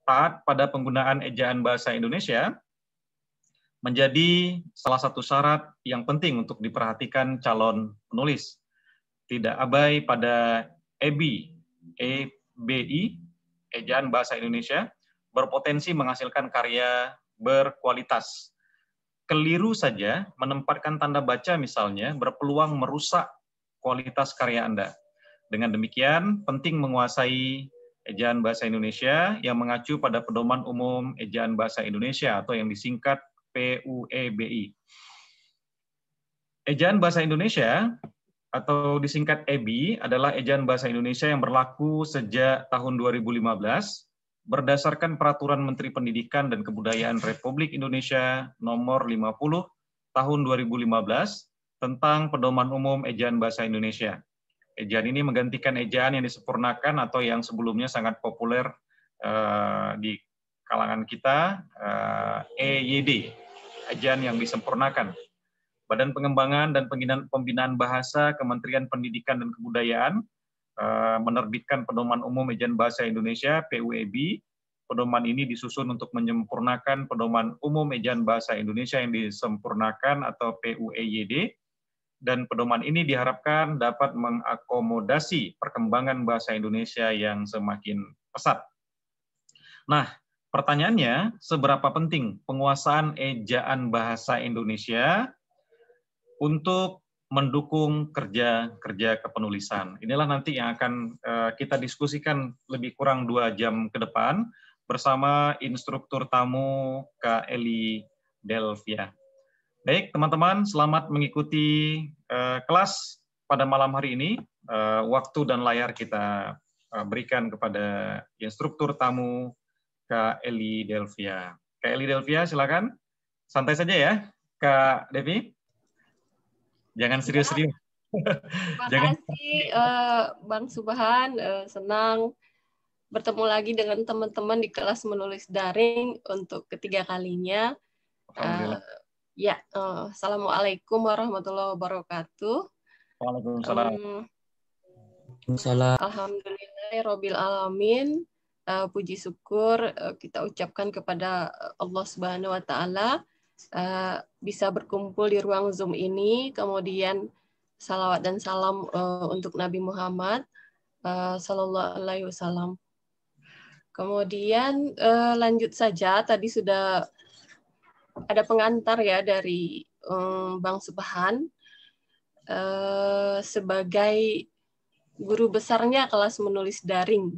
taat pada penggunaan ejaan bahasa Indonesia menjadi salah satu syarat yang penting untuk diperhatikan calon penulis. Tidak abai pada EBI, ejaan bahasa Indonesia, berpotensi menghasilkan karya berkualitas. Keliru saja menempatkan tanda baca misalnya berpeluang merusak kualitas karya Anda. Dengan demikian, penting menguasai ejaan bahasa Indonesia yang mengacu pada Pedoman Umum Ejaan Bahasa Indonesia atau yang disingkat PUEBI. Ejaan Bahasa Indonesia atau disingkat EBI adalah ejaan bahasa Indonesia yang berlaku sejak tahun 2015 berdasarkan Peraturan Menteri Pendidikan dan Kebudayaan Republik Indonesia Nomor 50 Tahun 2015 tentang Pedoman Umum Ejaan Bahasa Indonesia. Ejaan ini menggantikan ejaan yang disempurnakan atau yang sebelumnya sangat populer di kalangan kita, EYD, ejaan yang disempurnakan. Badan Pengembangan dan Pembinaan Bahasa Kementerian Pendidikan dan Kebudayaan menerbitkan Pedoman Umum Ejaan Bahasa Indonesia (PUEB). Pedoman ini disusun untuk menyempurnakan Pedoman Umum Ejaan Bahasa Indonesia yang disempurnakan atau PUEYD. Dan pedoman ini diharapkan dapat mengakomodasi perkembangan bahasa Indonesia yang semakin pesat. Nah, pertanyaannya, seberapa penting penguasaan ejaan bahasa Indonesia untuk mendukung kerja kepenulisan? Inilah nanti yang akan kita diskusikan lebih kurang 2 jam ke depan bersama instruktur tamu Kak Eli Delvia. Baik, teman-teman, selamat mengikuti kelas pada malam hari ini. Waktu dan layar kita berikan kepada instruktur tamu Kak Eli Delvia. Kak Eli Delvia, silakan. Santai saja ya, Kak Devi. Jangan serius-serius. Terima kasih, Bang Subhan. Senang bertemu lagi dengan teman-teman di kelas menulis daring untuk ketiga kalinya. Alhamdulillah. Ya, assalamualaikum warahmatullahi wabarakatuh. Waalaikumsalam. Alhamdulillahirabbil alamin. Puji syukur kita ucapkan kepada Allah Subhanahu wa taala bisa berkumpul di ruang Zoom ini, kemudian salawat dan salam untuk Nabi Muhammad sallallahu alaihi wasallam. Kemudian lanjut saja, tadi sudah ada pengantar ya dari Bang Subhan sebagai guru besarnya kelas menulis daring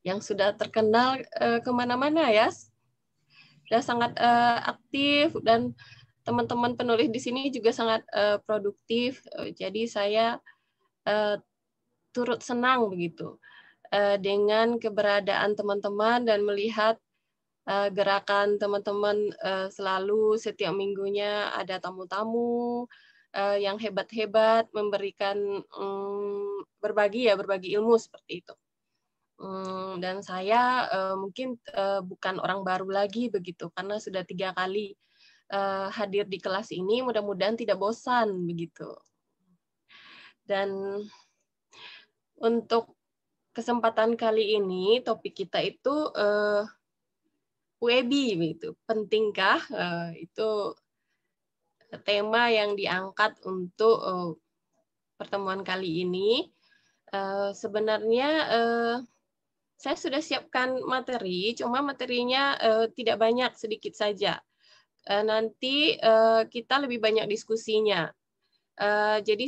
yang sudah terkenal kemana-mana ya, sudah sangat aktif dan teman-teman penulis di sini juga sangat produktif. Jadi saya turut senang begitu dengan keberadaan teman-teman dan melihat gerakan teman-teman selalu setiap minggunya ada tamu-tamu yang hebat-hebat memberikan berbagi ilmu seperti itu. Dan saya mungkin bukan orang baru lagi begitu karena sudah 3 kali hadir di kelas ini, mudah-mudahan tidak bosan begitu. Dan untuk kesempatan kali ini topik kita itu UEBI begitu. Pentingkah? Itu tema yang diangkat untuk pertemuan kali ini. Sebenarnya saya sudah siapkan materi, cuma materinya tidak banyak, sedikit saja. Nanti kita lebih banyak diskusinya. Jadi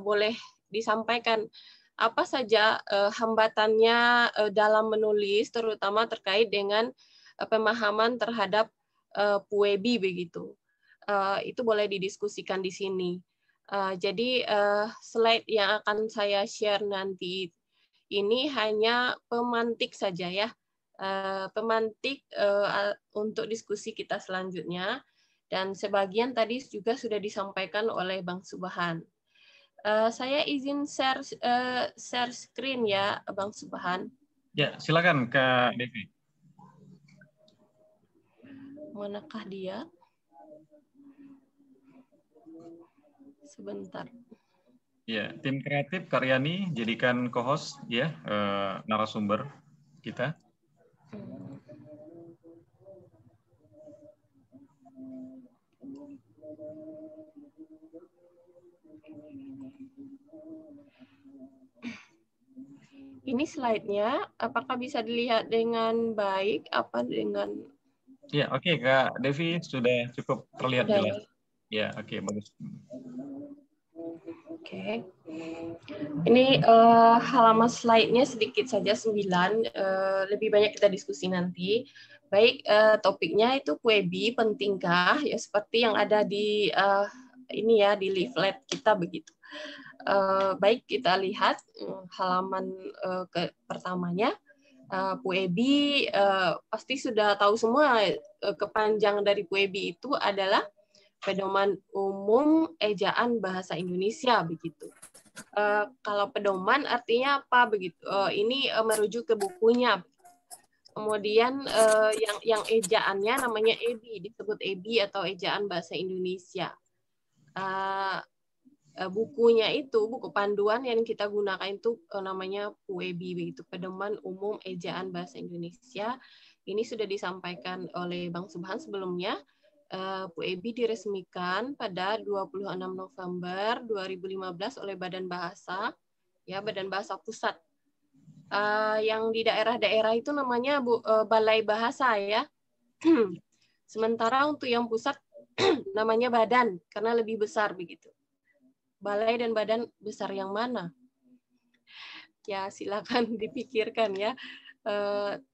boleh disampaikan apa saja hambatannya dalam menulis, terutama terkait dengan pemahaman terhadap PUEBI begitu. Itu boleh didiskusikan di sini. Jadi slide yang akan saya share nanti ini hanya pemantik saja ya, pemantik untuk diskusi kita selanjutnya. Dan sebagian tadi juga sudah disampaikan oleh Bang Subhan. Saya izin share screen ya, Bang Subhan. Ya, silakan Kak Devi. Manakah dia? Sebentar. Ya, tim kreatif Karyani jadikan co-host ya, narasumber kita. Ini slide-nya, apakah bisa dilihat dengan baik? Apa dengan... Ya, oke, Kak Devi sudah cukup terlihat Sudah, jelas. Ya, oke, bagus. Oke. Ini halaman slide-nya sedikit saja 9, lebih banyak kita diskusi nanti. Baik, topiknya itu QEBI pentingkah? Ya seperti yang ada di ini ya, di leaflet kita begitu. Baik, kita lihat halaman pertamanya. QEBI pasti sudah tahu semua, kepanjangan dari QEBI itu adalah Pedoman Umum Ejaan Bahasa Indonesia begitu. Kalau pedoman artinya apa begitu? Ini merujuk ke bukunya. Kemudian yang ejaannya namanya EBI, disebut EBI atau Ejaan Bahasa Indonesia. Bukunya itu, buku panduan yang kita gunakan itu namanya PUEBI begitu, Pedoman Umum Ejaan Bahasa Indonesia. Ini sudah disampaikan oleh Bang Subhan sebelumnya. PUEBI diresmikan pada 26 November 2015 oleh Badan Bahasa, ya Badan Bahasa Pusat. Yang di daerah-daerah itu namanya Balai Bahasa ya. Sementara untuk yang pusat namanya Badan karena lebih besar begitu. Balai dan badan besar yang mana? Ya silakan dipikirkan ya.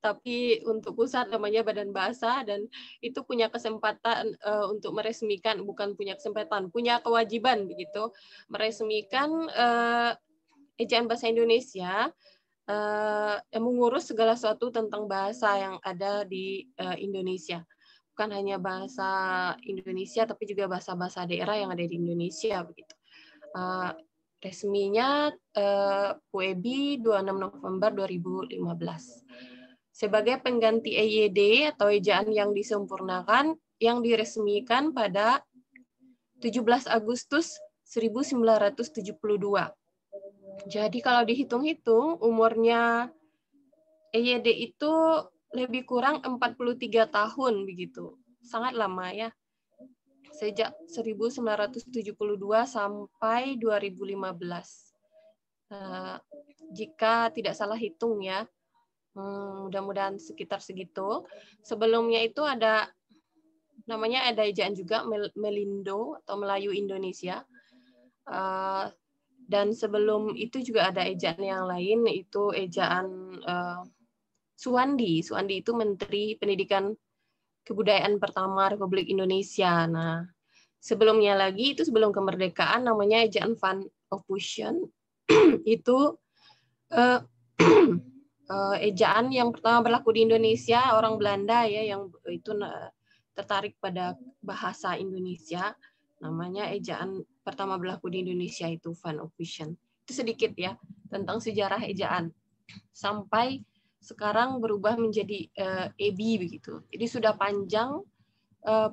Tapi untuk pusat namanya Badan Bahasa dan itu punya kesempatan untuk meresmikan, bukan punya kesempatan, punya kewajiban begitu, meresmikan Ejaan Bahasa Indonesia, mengurus segala sesuatu tentang bahasa yang ada di Indonesia. Bukan hanya bahasa Indonesia, tapi juga bahasa-bahasa daerah yang ada di Indonesia begitu. Resminya PUEBI 26 November 2015. Sebagai pengganti EYD atau ejaan yang disempurnakan yang diresmikan pada 17 Agustus 1972. Jadi kalau dihitung-hitung umurnya EYD itu lebih kurang 43 tahun begitu. Sangat lama ya. Sejak 1972 sampai 2015. Jika tidak salah hitung ya, mudah-mudahan sekitar segitu. Sebelumnya itu ada ejaan juga Melindo atau Melayu Indonesia. Dan sebelum itu juga ada ejaan yang lain, itu ejaan Suwandi. Suwandi itu Menteri Pendidikan Kebudayaan pertama Republik Indonesia. Nah, sebelumnya lagi itu sebelum kemerdekaan namanya ejaan Van Ophusen. Itu ejaan yang pertama berlaku di Indonesia, orang Belanda ya yang itu tertarik pada bahasa Indonesia. Namanya ejaan pertama berlaku di Indonesia itu Van Ophusen. Itu sedikit ya tentang sejarah ejaan. Sampai sekarang berubah menjadi EBI begitu. Jadi sudah panjang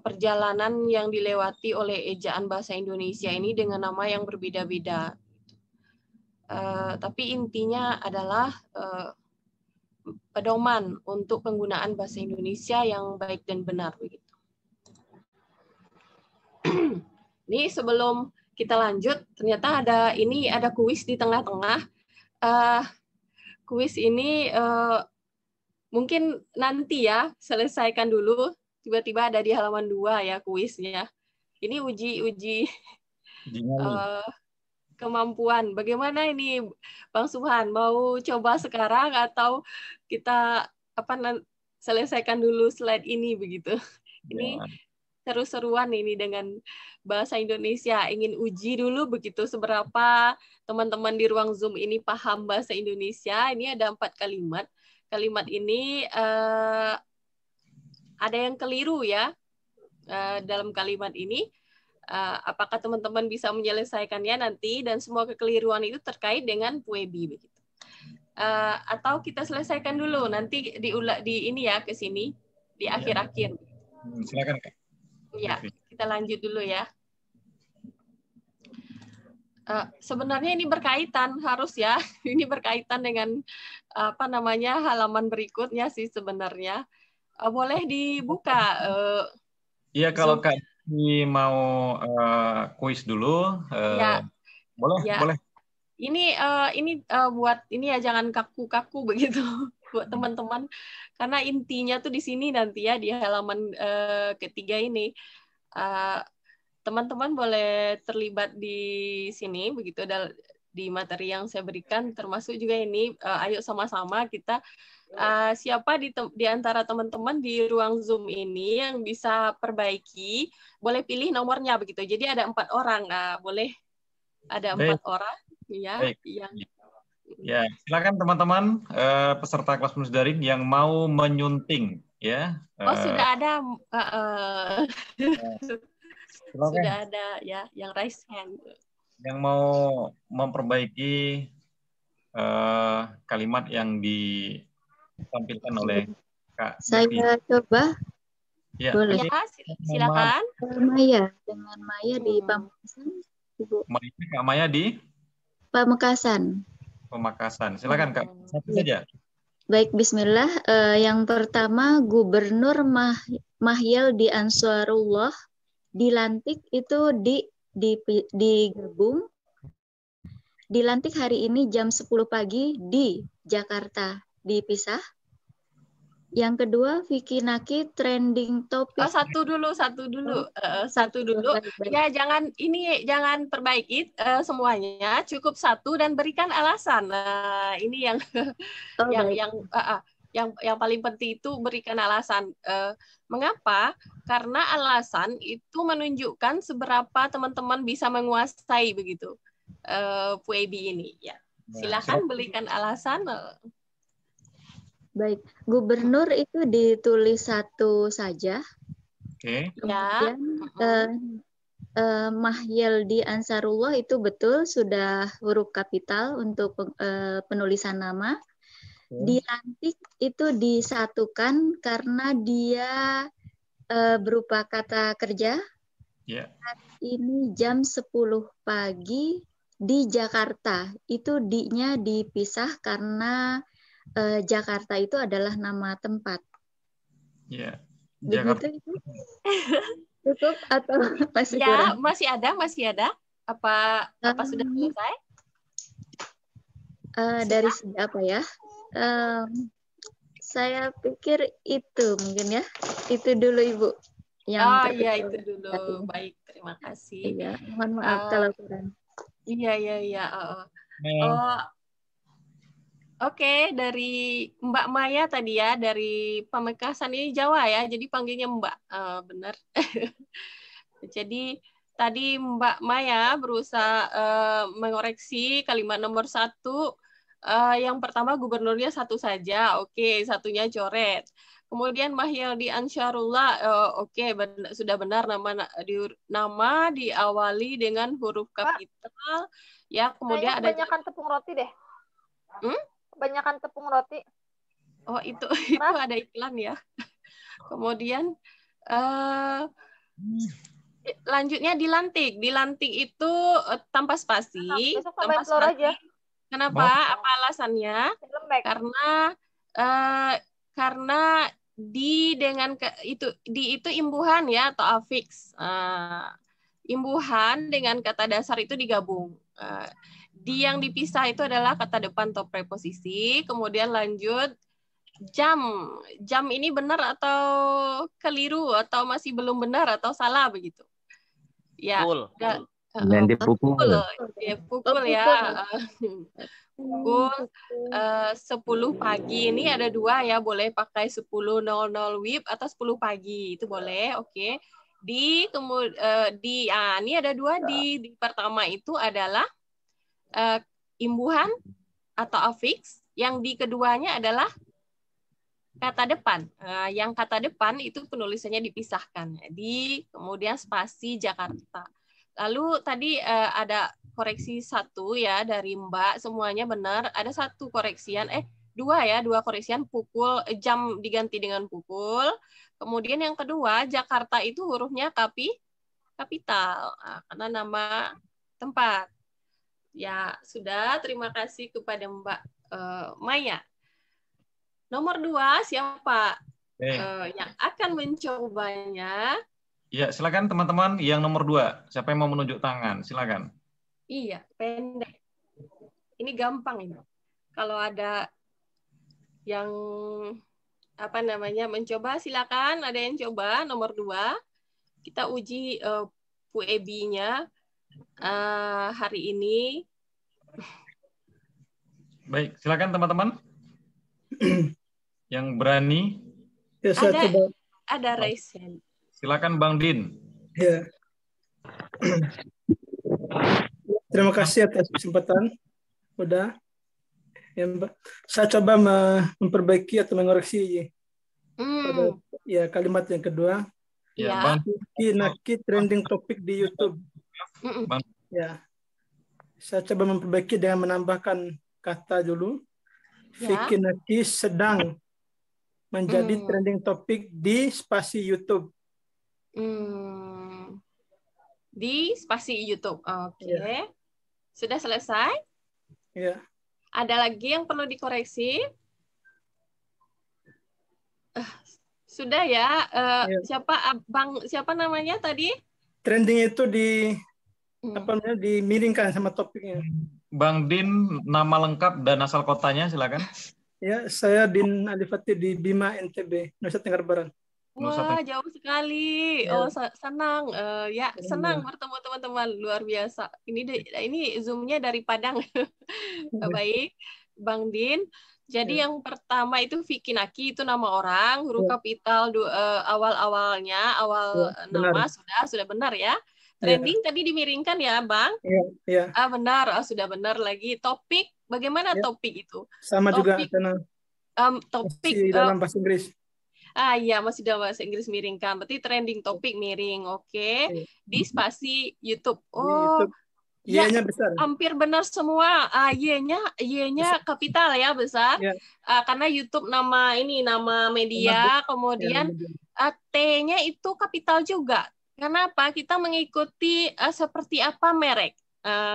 perjalanan yang dilewati oleh ejaan bahasa Indonesia ini dengan nama yang berbeda-beda. Tapi intinya adalah pedoman untuk penggunaan bahasa Indonesia yang baik dan benar begitu. Ini sebelum kita lanjut, ternyata ada kuis di tengah-tengah. Kuis ini mungkin nanti ya, selesaikan dulu. Tiba-tiba ada di halaman 2 ya kuisnya. Ini uji kemampuan. Bagaimana ini Bang Subhan? Mau coba sekarang atau kita selesaikan dulu slide ini begitu? Ini seru-seruan ini dengan bahasa Indonesia. Ingin uji dulu begitu seberapa teman-teman di ruang Zoom ini paham bahasa Indonesia. Ini ada 4 kalimat. Kalimat ini ada yang keliru ya dalam kalimat ini. Apakah teman-teman bisa menyelesaikannya nanti dan semua kekeliruan itu terkait dengan PUEBI begitu. Atau kita selesaikan dulu nanti di ini ya ke sini di akhir-akhir. Silakan Kak. Ya, kita lanjut dulu ya. Sebenarnya ini berkaitan harus ya. Ini berkaitan dengan halaman berikutnya sih sebenarnya. Boleh dibuka Iya, kalau Zoom. Kak ini mau kuis dulu, Ya, boleh, ya. boleh. Ini buat ini ya, jangan kaku-kaku begitu buat teman-teman, karena intinya tuh di sini nanti ya, di halaman ketiga ini. Teman-teman boleh terlibat di sini begitu, di materi yang saya berikan, termasuk juga ini. Ayo sama-sama kita, siapa di antara teman-teman di ruang Zoom ini yang bisa perbaiki, boleh pilih nomornya begitu. Jadi ada 4 orang, boleh ada 4 Baik, orang ya baik. yang. Ya, silakan teman-teman peserta kelas bonus daring yang mau menyunting, ya. Oh, sudah ada, Silakan. sudah ada ya yang raise hand. Yang mau memperbaiki kalimat yang ditampilkan oleh Kak Devi. Saya coba, Ya, boleh. Ya, mohon maaf. silakan. Maya, dengan Maya di Pamekasan, Ibu. Kak Maya di Pamekasan. Pemakasan. Silakan Kak, satu saja. Baik, Bismillah. Yang pertama, Gubernur Mahyildi Ansarullah dilantik itu digabung, dilantik hari ini jam 10 pagi di Jakarta, dipisah. Yang kedua, Vicky Naki trending topik. Satu dulu. Baik. Ya, jangan perbaiki semuanya, cukup satu dan berikan alasan. Ini yang yang paling penting itu berikan alasan. Mengapa? Karena alasan itu menunjukkan seberapa teman-teman bisa menguasai begitu PUEB ini. Ya, silakan berikan alasan. Baik, Gubernur itu ditulis satu saja. Oke. Kemudian Mahyildi Ansarullah itu betul sudah huruf kapital untuk penulisan nama. Dilantik itu disatukan karena dia berupa kata kerja. Ini jam 10 pagi di Jakarta. Itu di-nya dipisah karena Jakarta itu adalah nama tempat. Ya, Jakarta. Begitu itu? Cukup atau masih kurang? Masih ada. Apa sudah selesai? Dari segi apa ya? Saya pikir itu mungkin ya. Itu dulu Ibu. Iya, itu dulu. Baik, terima kasih. Iya, mohon maaf kalau kurang. Iya. Oke, dari Mbak Maya tadi ya, dari Pamekasan, ini Jawa ya, jadi panggilnya Mbak. Benar. Jadi tadi Mbak Maya berusaha mengoreksi kalimat nomor 1. Yang pertama gubernurnya satu saja, oke, satunya coret. Kemudian Mahyildi Ansarullah, oke, sudah benar, nama diawali dengan huruf kapital. Ya, kemudian ada kebanyakan tepung roti deh. Kebanyakan tepung roti. Oh, itu ada iklan ya. Kemudian lanjutnya dilantik. Dilantik itu tanpa spasi. Besok tambahin telur aja. Kenapa? Apa alasannya? Karena itu imbuhan ya, atau afiks. Imbuhan dengan kata dasar itu digabung. Yang dipisah itu adalah kata depan atau preposisi. Kemudian lanjut jam. Jam ini benar atau keliru, atau masih belum benar atau salah begitu. Ya. Dan dipukul. Pukul ya. Pukul 10 pagi. Ini ada 2 ya, boleh pakai 10.00 WIB atau 10 pagi. Itu boleh, oke. Ini ada 2 di pertama itu adalah imbuhan atau afiks, yang di keduanya adalah kata depan. Yang kata depan itu penulisannya dipisahkan. Kemudian spasi Jakarta. Lalu tadi ada koreksi 1 ya dari Mbak, semuanya benar. Ada 1 koreksian, 2 koreksian, pukul, jam diganti dengan pukul. Kemudian yang kedua, Jakarta itu hurufnya kapital, karena nama tempat. Ya, sudah. Terima kasih kepada Mbak Maya. Nomor 2, siapa yang akan mencobanya? Ya, silakan teman-teman yang nomor 2. Siapa yang mau menunjuk tangan? Silakan. Iya, pendek. Ini gampang ini. Kalau ada yang apa namanya mencoba, silakan. Ada yang coba nomor 2. Kita uji PUEB-nya hari ini. Baik, silakan teman-teman. Yang berani. Ya, saya coba. Ada raise hand. Silakan Bang Din. Ya. Terima kasih atas kesempatan. Udah. Ya, Mbak. Saya coba memperbaiki atau mengoreksi pada ya kalimat yang kedua. Ya, Bang. Naki trending topik di YouTube. Bang. Ya. Saya coba memperbaiki dengan menambahkan kata dulu. Vicky Naki sedang menjadi trending topik di spasi YouTube. Di spasi YouTube. Oke. Ya. Sudah selesai? Ya. Ada lagi yang perlu dikoreksi? Sudah ya. Ya. Siapa namanya tadi? Trending itu dimiringkan sama topiknya. Bang Din, nama lengkap dan asal kotanya silakan. Ya, saya Din Alifati di Bima NTB, Nusa Tenggara Barat. Wah, jauh sekali. Oh, senang. Ya, senang bertemu teman-teman. Luar biasa. Ini Zoom-nya dari Padang. Baik, Bang Din. Jadi yang pertama itu Vicky Naki, itu nama orang, huruf kapital awal-awalnya, nama sudah benar ya. Trending tadi dimiringkan ya, Bang? Iya. Benar. Sudah benar lagi. Topik, bagaimana topik itu? Sama topik, juga. Topik dalam bahasa Inggris. Iya, masih dalam bahasa Inggris miringkan. Berarti trending topik miring. Oke. Di spasi YouTube. Oh, Y-nya besar. Hampir benar semua. Y-nya kapital ya, besar. Ya. Karena YouTube nama media, kemudian T-nya itu kapital juga. Kenapa? Kita mengikuti seperti apa merek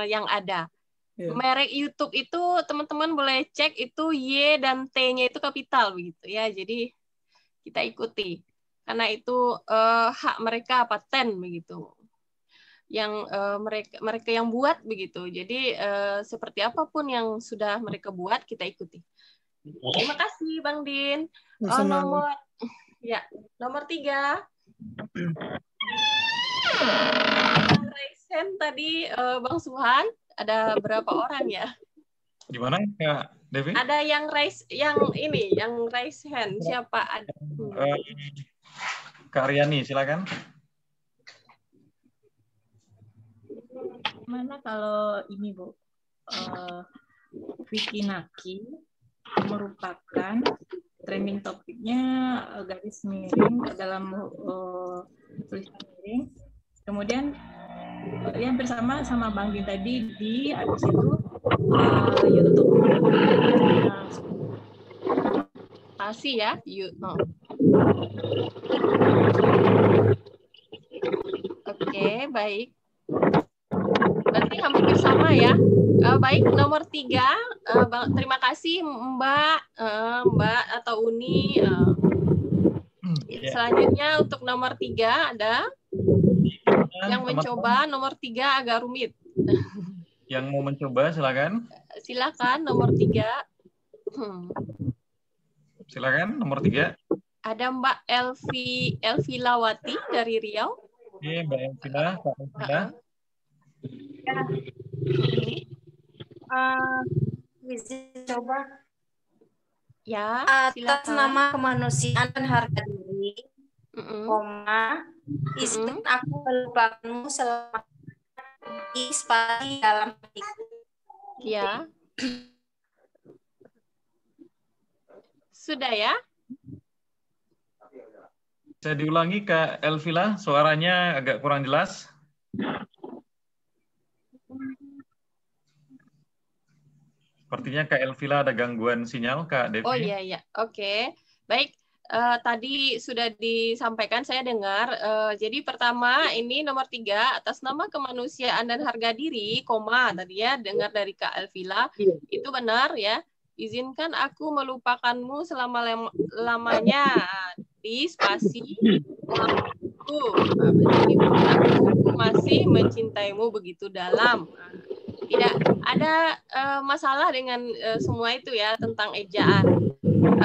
yang ada. Ya. Merek YouTube itu teman-teman boleh cek itu Y dan T-nya itu kapital begitu ya. Jadi kita ikuti karena itu hak mereka, paten begitu. Yang mereka yang buat begitu. Jadi seperti apapun yang sudah mereka buat kita ikuti. Terima kasih Bang Din. Nomor 3. Raisen tadi Bang Suhan, ada berapa orang ya? Gimana Kak Devi? Ada yang raise hand. Siapa ada? Kak Aryani, silakan. Mana kalau ini Bu, Vicky Naki merupakan trending topiknya garis miring dalam tulisan miring. Kemudian yang bersama sama Bang Din tadi di habis itu YouTube. Pasti ya, Oke, baik. Berarti hampir sama ya. Baik, nomor 3. Terima kasih Mbak atau Uni. Selanjutnya untuk nomor 3 ada yang mencoba. Nomor 3 agak rumit. Yang mau mencoba silakan. Silakan nomor 3. Silakan nomor 3. Ada Mbak Elvilawati dari Riau. Oke, Mbak Elvila, Kak Elvila. Coba. Ya, atas nama kemanusiaan dan harga diri, izinkan aku melupakanmu selama di spasi dalam hatiku. Ya. Sudah ya? Saya diulangi Kak Elvila, suaranya agak kurang jelas. Sepertinya Kak Elvila ada gangguan sinyal, Kak Devi. Oh iya. Oke. Baik, tadi sudah disampaikan, saya dengar. Jadi pertama, ini nomor 3, atas nama kemanusiaan dan harga diri, koma, tadi ya, dengar dari Kak Elvila. Itu benar ya. Izinkan aku melupakanmu selama-lamanya di spasi suku. Aku masih mencintaimu begitu dalam. Tidak ada masalah dengan semua itu ya tentang ejaan.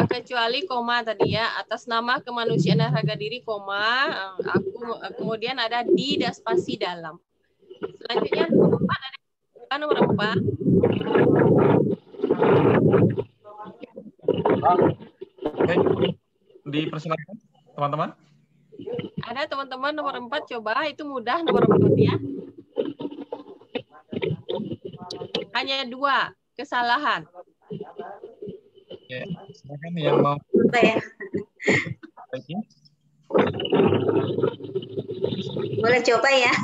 Kecuali koma tadi ya, atas nama kemanusiaan dan harga diri koma, aku kemudian ada di dan spasi dalam. Selanjutnya nomor 4. Oke, dipersilakan teman-teman. Ada teman-teman nomor 4, coba itu mudah nomor 4 ya. Hanya 2 kesalahan. Ya, silakan yang mau. Ya. Boleh coba ya?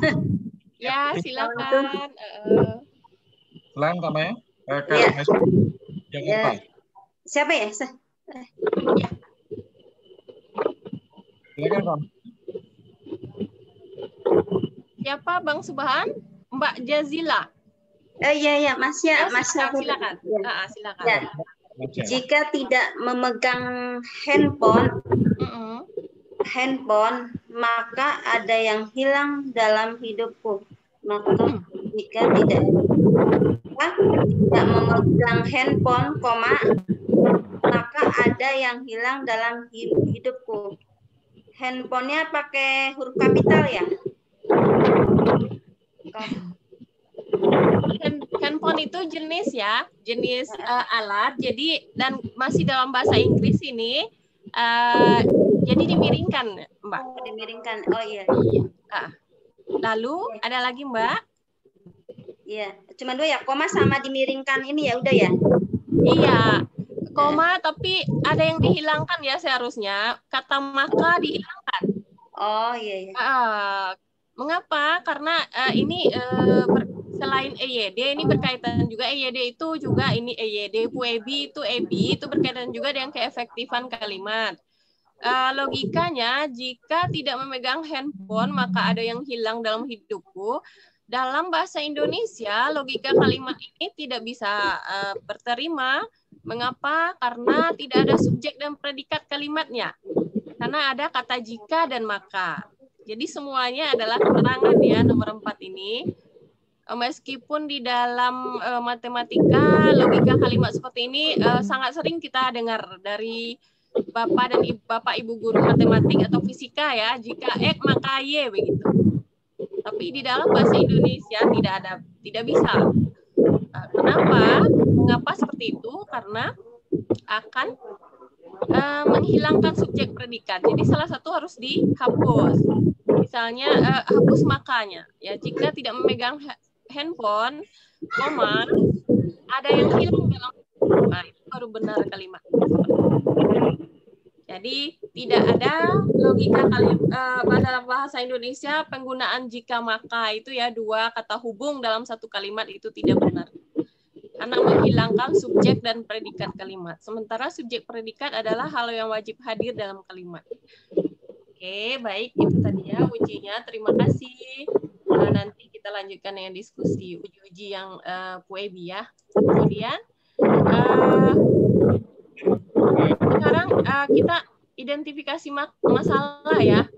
Ya, silakan. Silakan Kak Maya. Ya. Jakarta. Siapa ya? Ya. Silakan Kak. Siapa Bang Subhan? Mbak Jazila. Iya, Mas ya, Mas. Silakan. Ya. Silakan. Ya. Jika tidak memegang handphone, maka ada yang hilang dalam hidupku. Maka jika tidak memegang handphone, maka ada yang hilang dalam hidupku. Handphonenya pakai huruf kapital ya? Handphone itu jenis ya, jenis alat. Jadi dan masih dalam bahasa Inggris ini, jadi dimiringkan, Mbak. Dimiringkan. Oh iya. Lalu ada lagi Mbak? Iya, cuma 2 ya, koma sama dimiringkan ini ya udah ya. Iya, koma tapi ada yang dihilangkan ya seharusnya. Kata maka dihilangkan. Oh iya. Mengapa? Karena ini selain EYD ini berkaitan juga EYD itu juga ini EYD, PUEBI itu EBI itu berkaitan juga dengan keefektifan kalimat. Logikanya jika tidak memegang handphone maka ada yang hilang dalam hidupku. Dalam bahasa Indonesia logika kalimat ini tidak bisa berterima. Mengapa? Karena tidak ada subjek dan predikat kalimatnya. Karena ada kata jika dan maka. Jadi semuanya adalah keterangan ya nomor 4 ini. Meskipun di dalam matematika logika kalimat seperti ini sangat sering kita dengar dari Bapak dan Bapak Ibu guru matematik atau fisika ya, jika X maka Y begitu. Tapi di dalam bahasa Indonesia tidak bisa. Kenapa? Mengapa seperti itu? Karena akan menghilangkan subjek predikat. Jadi salah satu harus dihapus. Misalnya hapus makanya. Ya jika tidak memegang handphone, ada yang hilang dalam. Nah, itu baru benar kalimat. Jadi tidak ada logika dalam bahasa Indonesia penggunaan jika maka itu ya 2 kata hubung dalam satu kalimat itu tidak benar. Karena menghilangkan subjek dan predikat kalimat. Sementara subjek predikat adalah hal yang wajib hadir dalam kalimat. Oke, baik itu tadi ya ujinya. Terima kasih. Nanti kita lanjutkan dengan diskusi uji-uji yang PUEBI ya. Kemudian sekarang kita identifikasi masalah ya.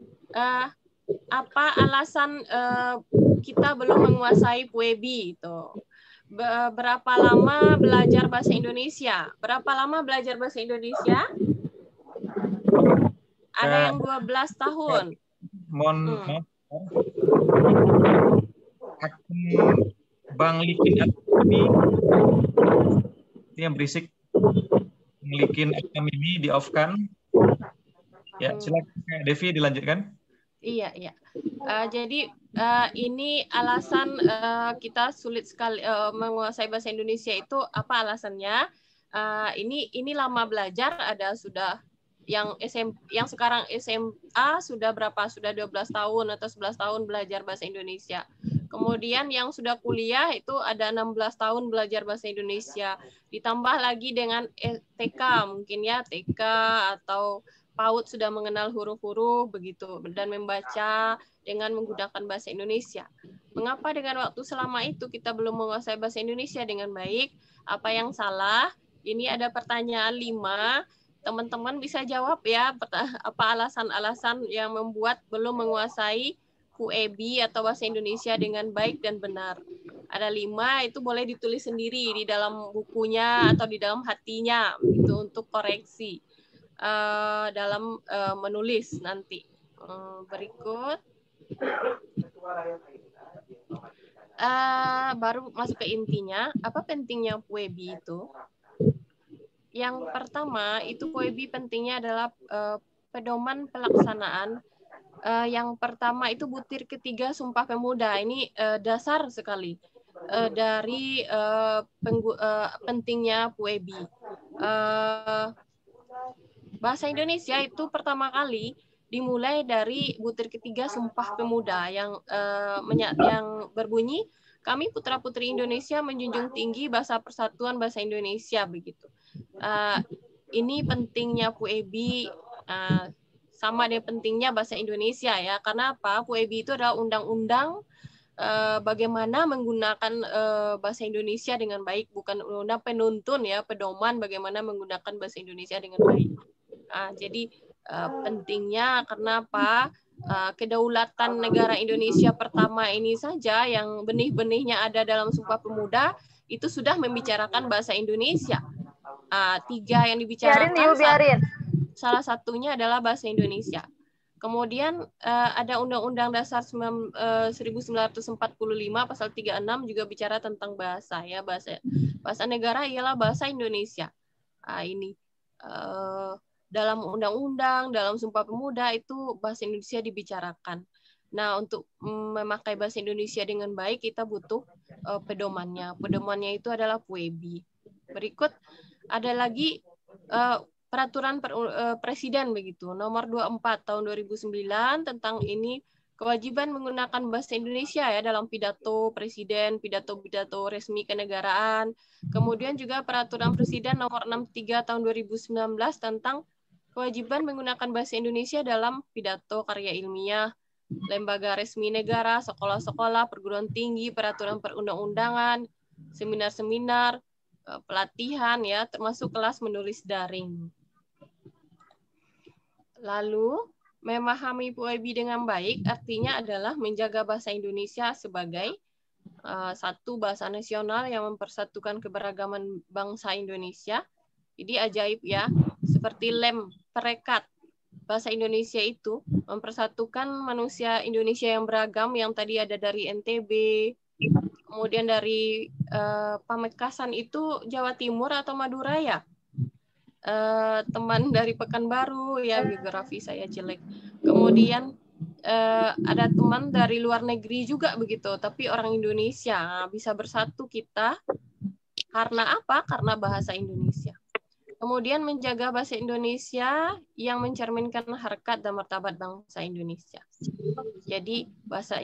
Apa alasan kita belum menguasai PUEBI itu? Berapa lama belajar bahasa Indonesia? Berapa lama belajar bahasa Indonesia? Ada yang 12 tahun. Mohon maaf. Bang Likin ini yang berisik. Likin ini di off kan? Ya, silakan Devi dilanjutkan. Iya. Jadi ini alasan kita sulit sekali menguasai bahasa Indonesia itu apa alasannya? Ini lama belajar, ada sudah yang sekarang SMA sudah berapa? Sudah 12 tahun atau 11 tahun belajar bahasa Indonesia. Kemudian yang sudah kuliah itu ada 16 tahun belajar bahasa Indonesia. Ditambah lagi dengan TK mungkin ya, TK atau PAUD sudah mengenal huruf-huruf begitu dan membaca dengan menggunakan bahasa Indonesia. Mengapa dengan waktu selama itu kita belum menguasai bahasa Indonesia dengan baik? Apa yang salah? Ini ada pertanyaan 5. teman-teman bisa jawab ya apa alasan-alasan yang membuat belum menguasai PUEB atau bahasa Indonesia dengan baik dan benar. Ada 5, itu boleh ditulis sendiri di dalam bukunya atau di dalam hatinya itu untuk koreksi dalam menulis nanti. Berikut. Baru masuk ke intinya. Apa pentingnya PUEB itu? Yang pertama, itu PUEB pentingnya adalah pedoman pelaksanaan. Yang pertama itu butir ketiga Sumpah Pemuda. Ini dasar sekali dari pentingnya PUEB. Bahasa Indonesia itu pertama kali dimulai dari butir ketiga Sumpah Pemuda yang berbunyi, kami putra-putri Indonesia menjunjung tinggi bahasa persatuan bahasa Indonesia, begitu. Ini pentingnya PUEB sama dengan pentingnya bahasa Indonesia ya. Karena apa? PUEB itu adalah undang-undang bagaimana menggunakan bahasa Indonesia dengan baik, bukan undang-undang penuntun ya, pedoman bagaimana menggunakan bahasa Indonesia dengan baik. Jadi pentingnya karena apa? Kedaulatan negara Indonesia pertama ini saja yang benih-benihnya ada dalam Sumpah Pemuda itu sudah membicarakan bahasa Indonesia. 3 yang dibicarakan, salah satunya adalah bahasa Indonesia. Kemudian ada Undang-Undang Dasar 1945 pasal 36 juga bicara tentang bahasa ya, bahasa negara ialah bahasa Indonesia. Ini dalam undang-undang, dalam Sumpah Pemuda itu bahasa Indonesia dibicarakan. Nah, untuk memakai bahasa Indonesia dengan baik kita butuh pedomannya. Pedomannya itu adalah PUEB. Berikut ada lagi peraturan presiden begitu, nomor 24 tahun 2009 tentang ini kewajiban menggunakan bahasa Indonesia ya dalam pidato presiden, pidato-pidato resmi kenegaraan. Kemudian juga peraturan presiden nomor 63 tahun 2019 tentang kewajiban menggunakan bahasa Indonesia dalam pidato karya ilmiah, lembaga resmi negara, sekolah-sekolah, perguruan tinggi, peraturan perundang-undangan, seminar-seminar, pelatihan ya, termasuk kelas menulis daring. Lalu memahami PUEB dengan baik artinya adalah menjaga bahasa Indonesia sebagai satu bahasa nasional yang mempersatukan keberagaman bangsa Indonesia. Jadi ajaib ya, seperti lem perekat bahasa Indonesia itu mempersatukan manusia Indonesia yang beragam yang tadi ada dari NTB, kemudian dari Pamekasan itu Jawa Timur atau Madura ya? Teman dari Pekanbaru ya, geografi saya jelek. Kemudian ada teman dari luar negeri juga begitu, tapi orang Indonesia. Bisa bersatu kita karena apa? Karena bahasa Indonesia. Kemudian menjaga bahasa Indonesia yang mencerminkan harkat dan martabat bangsa Indonesia. Jadi bahasa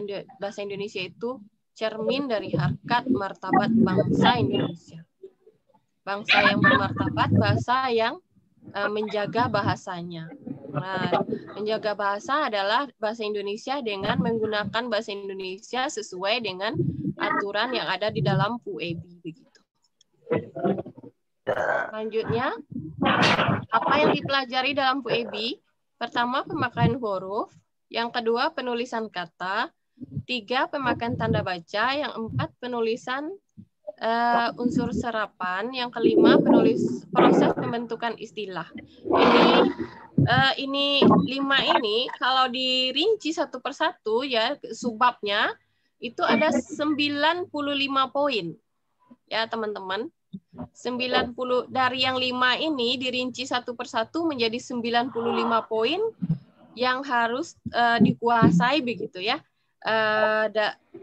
Indonesia itu cermin dari harkat martabat bangsa Indonesia. Bangsa yang bermartabat, bahasa yang menjaga bahasanya. Nah, menjaga bahasa adalah bahasa Indonesia dengan menggunakan bahasa Indonesia sesuai dengan aturan yang ada di dalam PUEB begitu. Selanjutnya, apa yang dipelajari dalam PUEB? Pertama, pemakaian huruf. Yang kedua, penulisan kata. 3, pemakaian tanda baca. Yang 4, penulisan unsur serapan. Yang kelima, proses pembentukan istilah. Ini 5 ini kalau dirinci satu persatu ya subbabnya itu ada 95 poin. Ya, teman-teman. 90 dari yang 5 ini dirinci satu persatu menjadi 95 poin yang harus dikuasai begitu ya.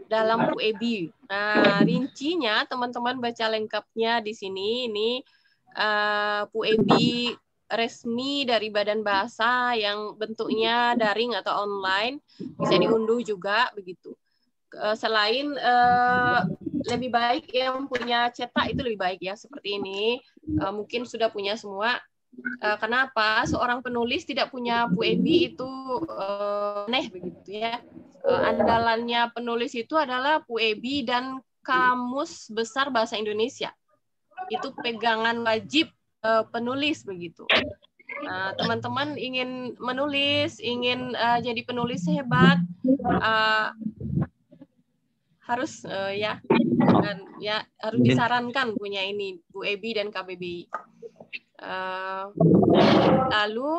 Dalam PUEB. Nah, rincinya teman-teman baca lengkapnya di sini. Ini PUEB resmi dari Badan Bahasa yang bentuknya daring atau online, bisa diunduh juga begitu. Selain lebih baik yang punya cetak itu lebih baik ya, seperti ini. Mungkin sudah punya semua. Kenapa? Seorang penulis tidak punya PUEB itu aneh begitu ya. Andalannya penulis itu adalah PUEB dan Kamus Besar Bahasa Indonesia. Itu pegangan wajib penulis begitu. Teman-teman ingin menulis, ingin jadi penulis hebat, harus ya harus disarankan punya ini Bu Ebi dan KBBI. Lalu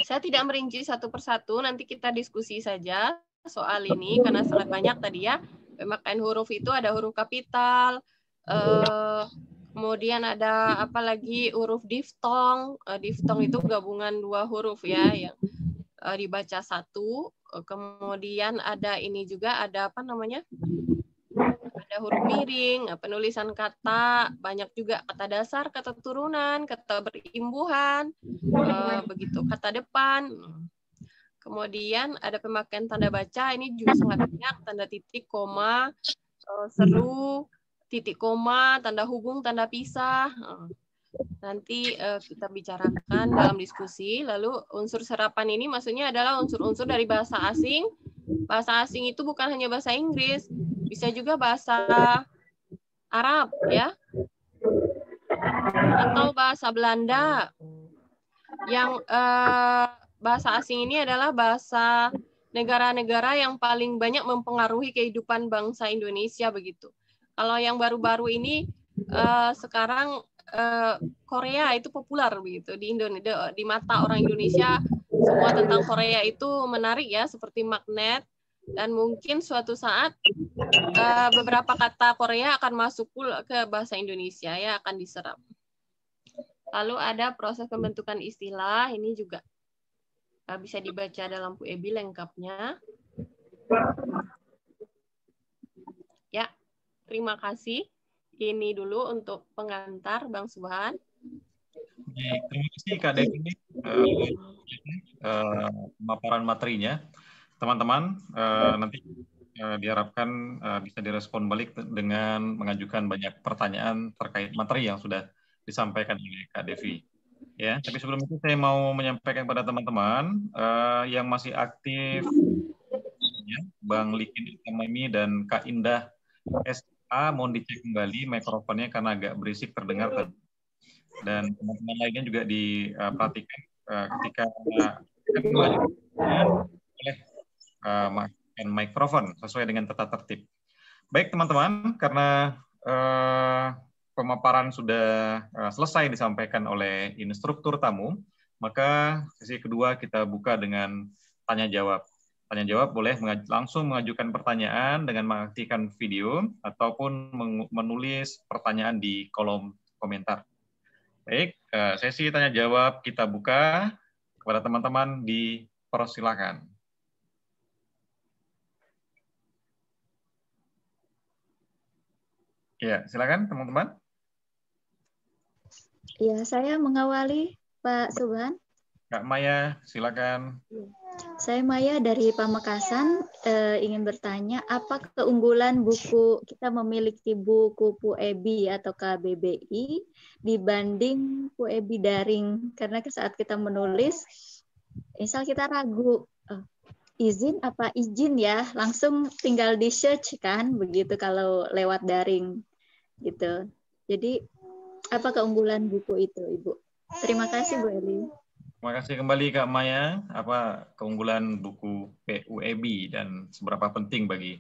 saya tidak merinci satu persatu, nanti kita diskusi saja soal ini karena sangat banyak tadi ya. Pemakaian huruf itu ada huruf kapital, kemudian ada apa lagi huruf diftong. Diftong itu gabungan dua huruf ya yang dibaca satu. Kemudian ada ini juga ada apa namanya? Ada huruf miring, penulisan kata, banyak juga kata dasar, kata turunan, kata berimbuhan, begitu, kata depan. Kemudian ada pemakaian tanda baca, ini juga sangat banyak, tanda titik, koma, seru, titik koma, tanda hubung, tanda pisah. Nanti kita bicarakan dalam diskusi. Lalu unsur serapan ini maksudnya adalah unsur-unsur dari bahasa asing. Bahasa asing itu bukan hanya bahasa Inggris, bisa juga bahasa Arab ya, atau bahasa Belanda. Yang bahasa asing ini adalah bahasa negara-negara yang paling banyak mempengaruhi kehidupan bangsa Indonesia begitu. Kalau yang baru-baru ini sekarang Korea itu populer begitu di Indonesia, di mata orang Indonesia semua tentang Korea itu menarik ya, seperti magnet, dan mungkin suatu saat beberapa kata Korea akan masuk pula ke bahasa Indonesia ya, akan diserap. Lalu ada proses pembentukan istilah, ini juga bisa dibaca dalam Bu Ebi lengkapnya. Ya, terima kasih. Ini dulu untuk pengantar Bang Subhan. Terima kasih Kak Devi pemaparan materinya. Teman-teman nanti diharapkan bisa direspon balik dengan mengajukan banyak pertanyaan terkait materi yang sudah disampaikan oleh Kak Devi. Ya, tapi sebelum itu saya mau menyampaikan kepada teman-teman yang masih aktif, ya, Bang Likin Itamami dan Kak Indah SA, mohon dicek kembali mikrofonnya karena agak berisik terdengar. Dan teman-teman lainnya juga diperhatikan ketika oleh matikan mikrofon sesuai dengan tata tertib. Baik teman-teman, karena pemaparan sudah selesai disampaikan oleh instruktur tamu, maka sesi kedua kita buka dengan tanya jawab. Tanya jawab boleh langsung mengajukan pertanyaan dengan mengaktifkan video ataupun menulis pertanyaan di kolom komentar. Baik, sesi tanya jawab kita buka, kepada teman-teman dipersilakan. Ya, silakan teman-teman. Ya, saya mengawali Pak Subhan. Kak Maya, silakan. Saya Maya dari Pamekasan, ingin bertanya, apa keunggulan buku kita memiliki buku PUEBI atau KBBI dibanding PUEBI daring? Karena saat kita menulis, misal kita ragu, izin apa izin ya, langsung tinggal di search kan, begitu kalau lewat daring gitu. Jadi apa keunggulan buku itu, Ibu? Terima kasih, Bu Eli. Terima kasih kembali Kak Maya. Apa keunggulan buku PUEBI dan seberapa penting bagi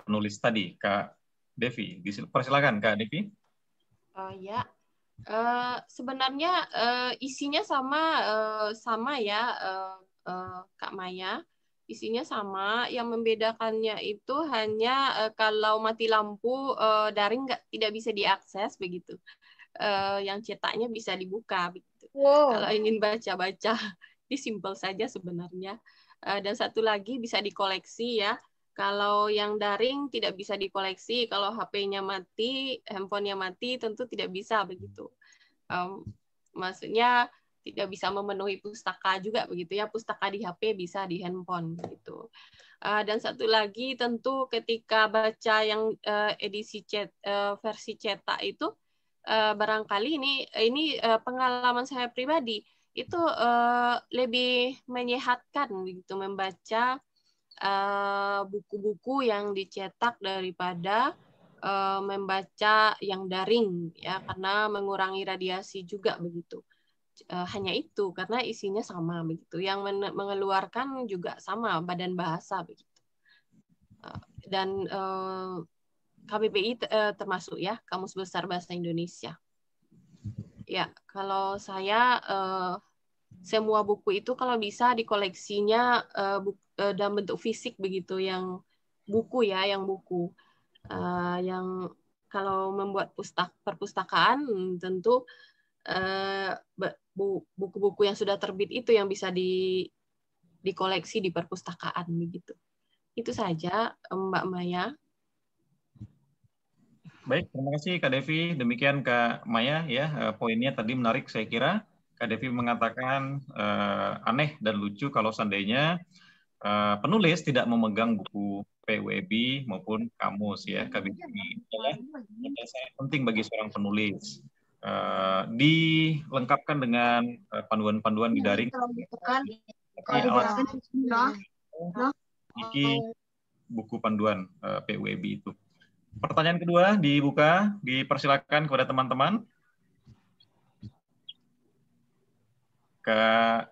penulis tadi, Kak Devi? Persilakan Kak Devi. Ya, sebenarnya isinya sama ya, Kak Maya. Isinya sama. Yang membedakannya itu hanya kalau mati lampu daring tidak bisa diakses begitu. Yang cetaknya bisa dibuka begitu. Wow. Kalau ingin baca-baca, ini simpel saja sebenarnya. Dan satu lagi bisa dikoleksi ya. Kalau yang daring tidak bisa dikoleksi, kalau HP-nya mati, handphonenya mati, tentu tidak bisa begitu. Maksudnya tidak bisa memenuhi pustaka juga begitu ya. Pustaka di HP bisa di handphone gitu. Dan satu lagi tentu ketika baca yang edisi versi cetak itu, barangkali ini pengalaman saya pribadi itu lebih menyehatkan begitu membaca buku-buku yang dicetak daripada membaca yang daring ya, karena mengurangi radiasi juga begitu. hanya itu karena isinya sama begitu. Yang mengeluarkan juga sama Badan Bahasa begitu. Dan KBBI termasuk ya Kamus Besar Bahasa Indonesia. Ya, kalau saya semua buku itu kalau bisa dikoleksinya dalam bentuk fisik begitu, yang buku ya, yang buku. Yang kalau membuat perpustakaan tentu buku-buku yang sudah terbit itu yang bisa dikoleksi di perpustakaan begitu. Itu saja Mbak Maya. Baik, terima kasih Kak Devi. Demikian Kak Maya ya, poinnya tadi menarik saya kira. Kak Devi mengatakan aneh dan lucu kalau seandainya penulis tidak memegang buku PUEB maupun kamus ya KBBI. Itu sangat penting bagi seorang penulis. Dilengkapkan dengan panduan-panduan di daring. Buku panduan PUEB itu. Pertanyaan kedua dibuka, dipersilakan kepada teman-teman. Kak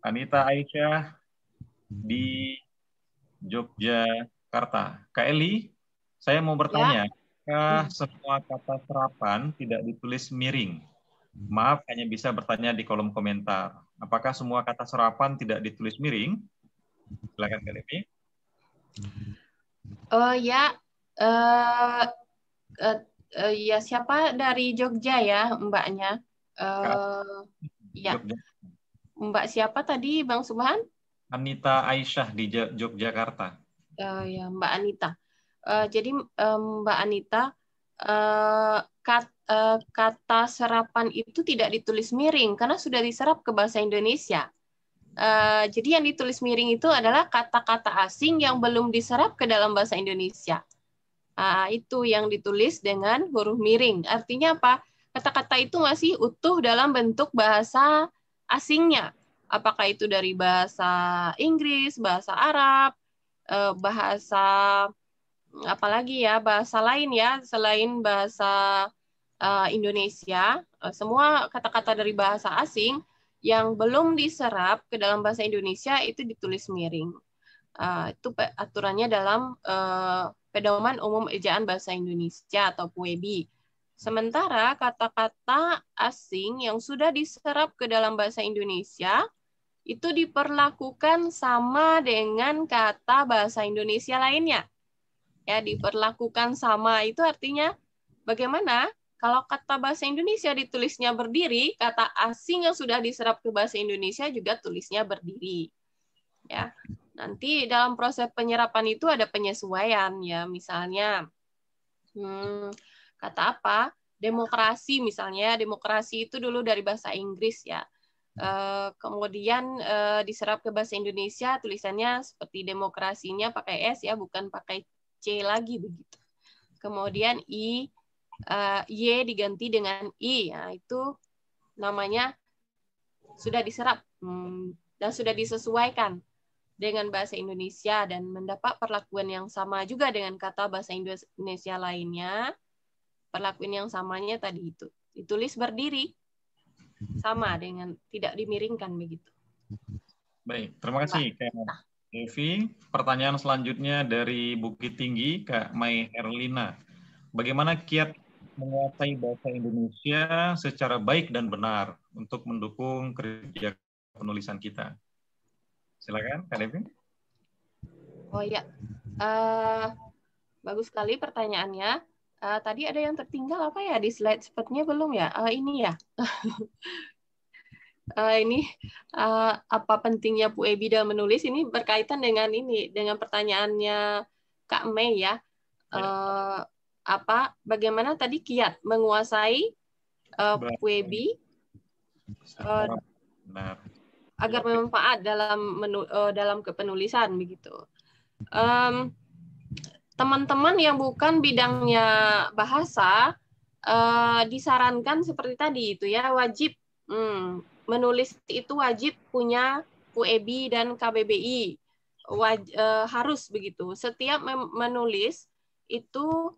Anita Aisyah di Yogyakarta. Kak Eli, saya mau bertanya, apakah semua kata serapan tidak ditulis miring? Maaf, hanya bisa bertanya di kolom komentar. Apakah semua kata serapan tidak ditulis miring? Silakan Kak Eli. Oh ya, ya siapa dari Jogja ya Mbaknya? Ya, Mbak siapa tadi Bang Subhan? Anita Aisyah di Yogyakarta. Ya Mbak Anita. Jadi Mbak Anita, kata serapan itu tidak ditulis miring karena sudah diserap ke bahasa Indonesia. Jadi yang ditulis miring itu adalah kata-kata asing yang belum diserap ke dalam bahasa Indonesia. Itu yang ditulis dengan huruf miring. Artinya apa? Kata-kata itu masih utuh dalam bentuk bahasa asingnya. Apakah itu dari bahasa Inggris, bahasa Arab, bahasa apalagi ya, bahasa lain ya selain bahasa Indonesia. Semua kata-kata dari bahasa asing yang belum diserap ke dalam bahasa Indonesia itu ditulis miring. Itu aturannya dalam Pedoman Umum Ejaan Bahasa Indonesia atau PUEB. Sementara kata-kata asing yang sudah diserap ke dalam bahasa Indonesia itu diperlakukan sama dengan kata bahasa Indonesia lainnya. Ya, diperlakukan sama itu artinya bagaimana? Kalau kata bahasa Indonesia ditulisnya berdiri, kata asing yang sudah diserap ke bahasa Indonesia juga tulisnya berdiri. Ya. Nanti dalam proses penyerapan itu ada penyesuaian ya, misalnya kata apa? Demokrasi misalnya, demokrasi itu dulu dari bahasa Inggris ya. Kemudian diserap ke bahasa Indonesia tulisannya seperti demokrasinya pakai S ya, bukan pakai C lagi begitu. Kemudian Y diganti dengan I, ya, itu namanya sudah diserap dan sudah disesuaikan dengan bahasa Indonesia dan mendapat perlakuan yang sama juga dengan kata bahasa Indonesia lainnya. Perlakuan yang samanya tadi itu ditulis berdiri sama dengan tidak dimiringkan begitu. Baik, terima kasih Kak Devi. Pertanyaan selanjutnya dari Bukit Tinggi, Kak Mai Herlina. Bagaimana kiat menguasai bahasa Indonesia secara baik dan benar untuk mendukung kerja penulisan kita? Silakan, Kak Devi. Oh ya, bagus sekali pertanyaannya. Tadi ada yang tertinggal apa ya di slide sepertinya belum ya? Ini ya. Ini apa pentingnya PUEB dalam menulis? Ini berkaitan dengan ini, dengan pertanyaannya Kak Mei ya. Bagaimana tadi kiat menguasai PUEB agar bermanfaat dalam kepenulisan begitu. Teman-teman yang bukan bidangnya bahasa disarankan seperti tadi itu ya, wajib menulis itu wajib punya PUEB dan KBBI, harus begitu. Setiap menulis itu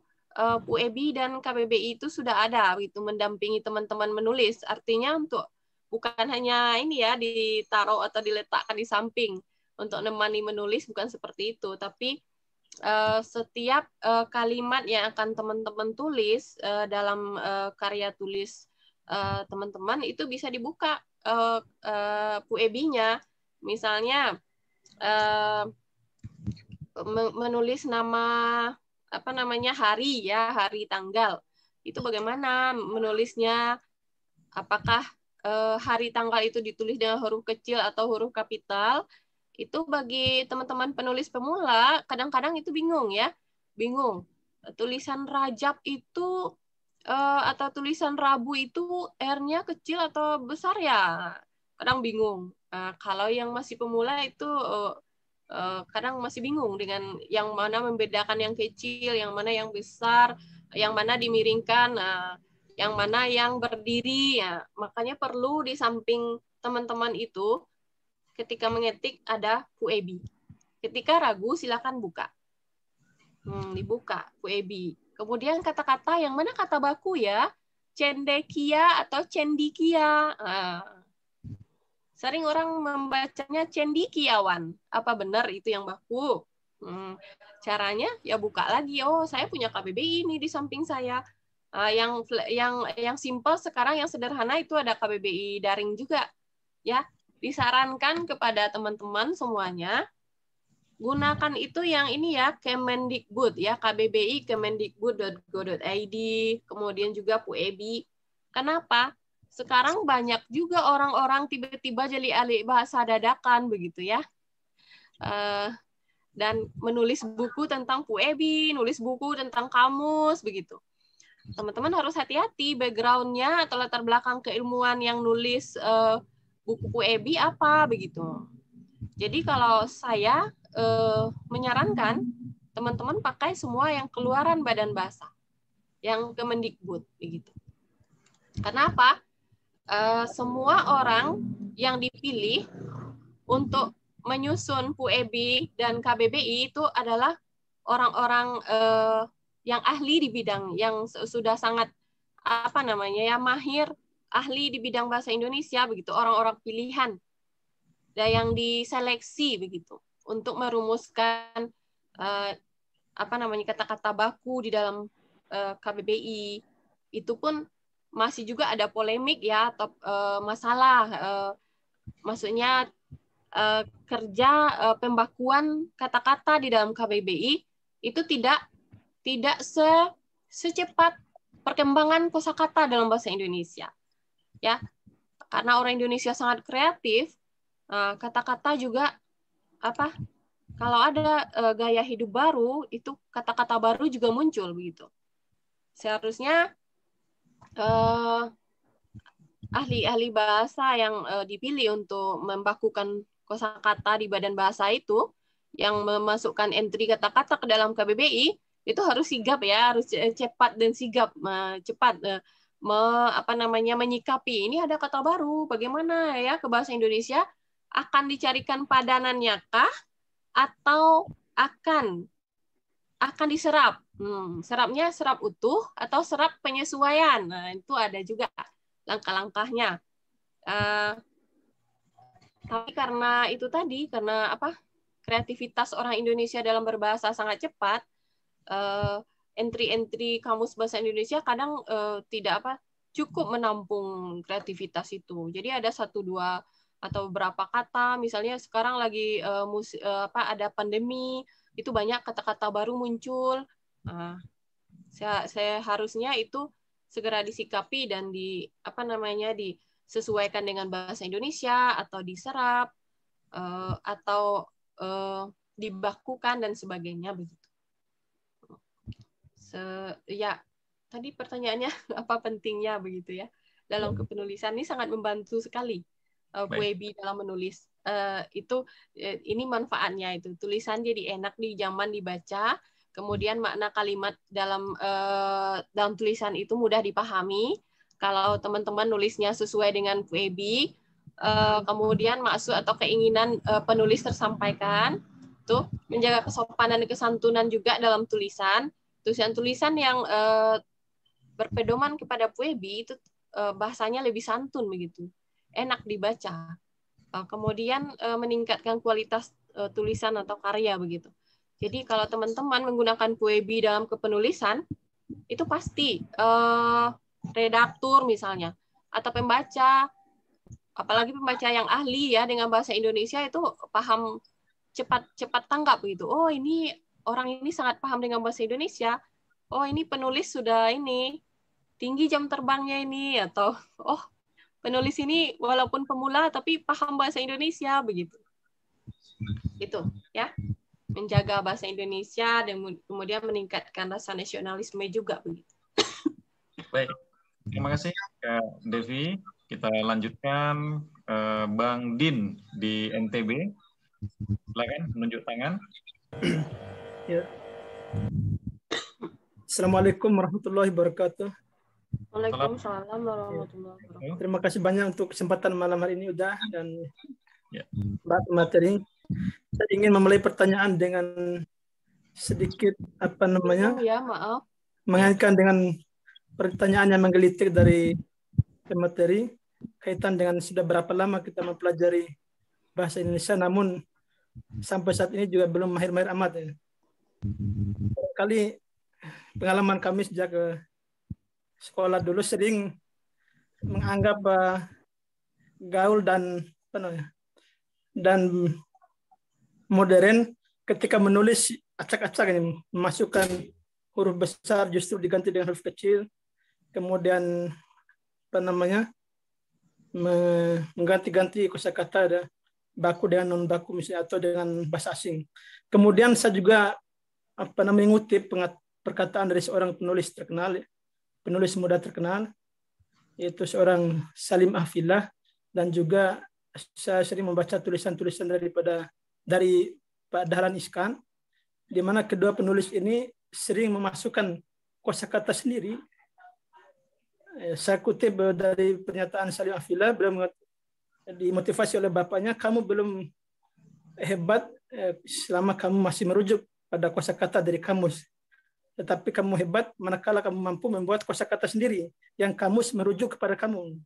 PUEB dan KBBI itu sudah ada gitu mendampingi teman-teman menulis. Artinya untuk bukan hanya ini ya ditaruh atau diletakkan di samping untuk menemani menulis, bukan seperti itu, tapi setiap kalimat yang akan teman-teman tulis dalam karya tulis teman-teman itu bisa dibuka PUEB-nya. Misalnya menulis nama apa namanya hari ya, hari tanggal. Itu bagaimana menulisnya? Apakah hari tanggal itu ditulis dengan huruf kecil atau huruf kapital? Itu bagi teman-teman penulis pemula kadang-kadang itu bingung ya. Bingung. Tulisan Rajab itu atau tulisan Rabu itu R-nya kecil atau besar ya? Kadang bingung. Kalau yang masih pemula itu kadang masih bingung dengan yang mana membedakan yang kecil, yang mana yang besar, yang mana dimiringkan, yang mana yang berdiri. Ya. Makanya perlu di samping teman-teman itu ketika mengetik ada PUEB. Ketika ragu silakan buka. Dibuka PUEB. Kemudian kata-kata yang mana kata baku ya? Cendekia atau cendikia. Sering orang membacanya cendikiawan. Apa benar itu yang baku? Caranya ya buka lagi. Oh, saya punya KBBI ini di samping saya. Yang simple sekarang, yang sederhana itu ada KBBI daring juga. Ya, disarankan kepada teman-teman semuanya gunakan itu yang ini ya, Kemendikbud ya, KBBI kemendikbud.go.id, kemudian juga PUEB. Kenapa? Sekarang banyak juga orang-orang tiba-tiba jadi ahli bahasa dadakan begitu ya. Dan menulis buku tentang PUEB, nulis buku tentang kamus begitu. Teman-teman harus hati-hati background-nya atau latar belakang keilmuan yang nulis buku PUEB apa begitu. Jadi kalau saya menyarankan teman-teman pakai semua yang keluaran Badan Bahasa, yang Kemendikbud begitu. Kenapa? Semua orang yang dipilih untuk menyusun PUEB dan KBBI itu adalah orang-orang yang ahli di bidang, yang sudah sangat apa namanya ya, mahir, ahli di bidang bahasa Indonesia begitu, orang-orang pilihan dan yang diseleksi begitu untuk merumuskan apa namanya kata-kata baku di dalam KBBI. Itu pun masih juga ada polemik ya, atau masalah maksudnya kerja pembakuan kata-kata di dalam KBBI itu tidak secepat perkembangan kosakata dalam bahasa Indonesia. Ya. Karena orang Indonesia sangat kreatif, kata-kata juga apa? Kalau ada gaya hidup baru, itu kata-kata baru juga muncul begitu. Seharusnya ahli-ahli bahasa yang dipilih untuk membakukan kosakata di Badan Bahasa itu, yang memasukkan entry kata-kata ke dalam KBBI, itu harus sigap ya, harus cepat dan sigap, cepat menyikapi. Ini ada kata baru, bagaimana ya ke bahasa Indonesia, akan dicarikan padanannya kah atau akan diserap? Serapnya serap utuh atau serap penyesuaian. Nah, itu ada juga langkah-langkahnya. Tapi karena itu tadi, karena apa? Kreativitas orang Indonesia dalam berbahasa sangat cepat, entry-entry kamus bahasa Indonesia kadang tidak cukup menampung kreativitas itu. Jadi ada 1, 2 atau beberapa kata, misalnya sekarang lagi ada pandemi, itu banyak kata-kata baru muncul. Saya harusnya itu segera disikapi dan disesuaikan dengan bahasa Indonesia atau diserap atau dibakukan dan sebagainya begitu. Ya, tadi pertanyaannya apa pentingnya begitu ya dalam kepenulisan. Ini sangat membantu sekali PUEB dalam menulis. Ini manfaatnya itu, tulisan jadi enak di zaman dibaca, kemudian makna kalimat dalam tulisan itu mudah dipahami kalau teman-teman nulisnya sesuai dengan PUEB, kemudian maksud atau keinginan penulis tersampaikan, tuh menjaga kesopanan dan kesantunan juga dalam tulisan yang berpedoman kepada PUEB itu bahasanya lebih santun begitu. enak dibaca. Kemudian meningkatkan kualitas tulisan atau karya begitu. Jadi kalau teman-teman menggunakan Puebi dalam kepenulisan, itu pasti redaktur misalnya atau pembaca, apalagi pembaca yang ahli ya dengan bahasa Indonesia itu paham cepat tanggap begitu. Oh, ini orang ini sangat paham dengan bahasa Indonesia. Oh, ini penulis sudah ini tinggi jam terbangnya ini, atau oh, penulis ini walaupun pemula tapi paham bahasa Indonesia begitu. Itu ya. Menjaga bahasa Indonesia dan kemudian meningkatkan rasa nasionalisme juga begitu. Baik. Terima kasih Kak Devi. Kita lanjutkan Bang Din di NTB. Silakan menunjuk tangan. Ya. Assalamualaikum warahmatullahi wabarakatuh. Waalaikumsalam warahmatullahi wabarakatuh. Terima kasih banyak untuk kesempatan malam hari ini udah dan materi. Saya ingin memulai pertanyaan dengan sedikit Ya, maaf. Mengaitkan dengan pertanyaan yang menggelitik dari materi kaitan dengan sudah berapa lama kita mempelajari bahasa Indonesia, namun sampai saat ini juga belum mahir-mahir amat. Ya. Kali pengalaman kami sejak sekolah dulu sering menganggap gaul dan modern ketika menulis acak-acak ini, memasukkan huruf besar justru diganti dengan huruf kecil, kemudian mengganti-ganti kosakata baku dengan non baku misalnya atau dengan bahasa asing. Kemudian saya juga mengutip perkataan dari seorang penulis muda terkenal, yaitu seorang Salim Ahfillah, dan juga saya sering membaca tulisan-tulisan dari Pak Dahlan Iskan, di mana kedua penulis ini sering memasukkan kosakata sendiri. Saya kutip dari pernyataan Salim Ahfillah, beliau dimotivasi oleh bapaknya, kamu belum hebat selama kamu masih merujuk pada kosakata dari kamus. Tetapi kamu hebat manakala kamu mampu membuat kosakata sendiri yang kamus merujuk kepada kamu.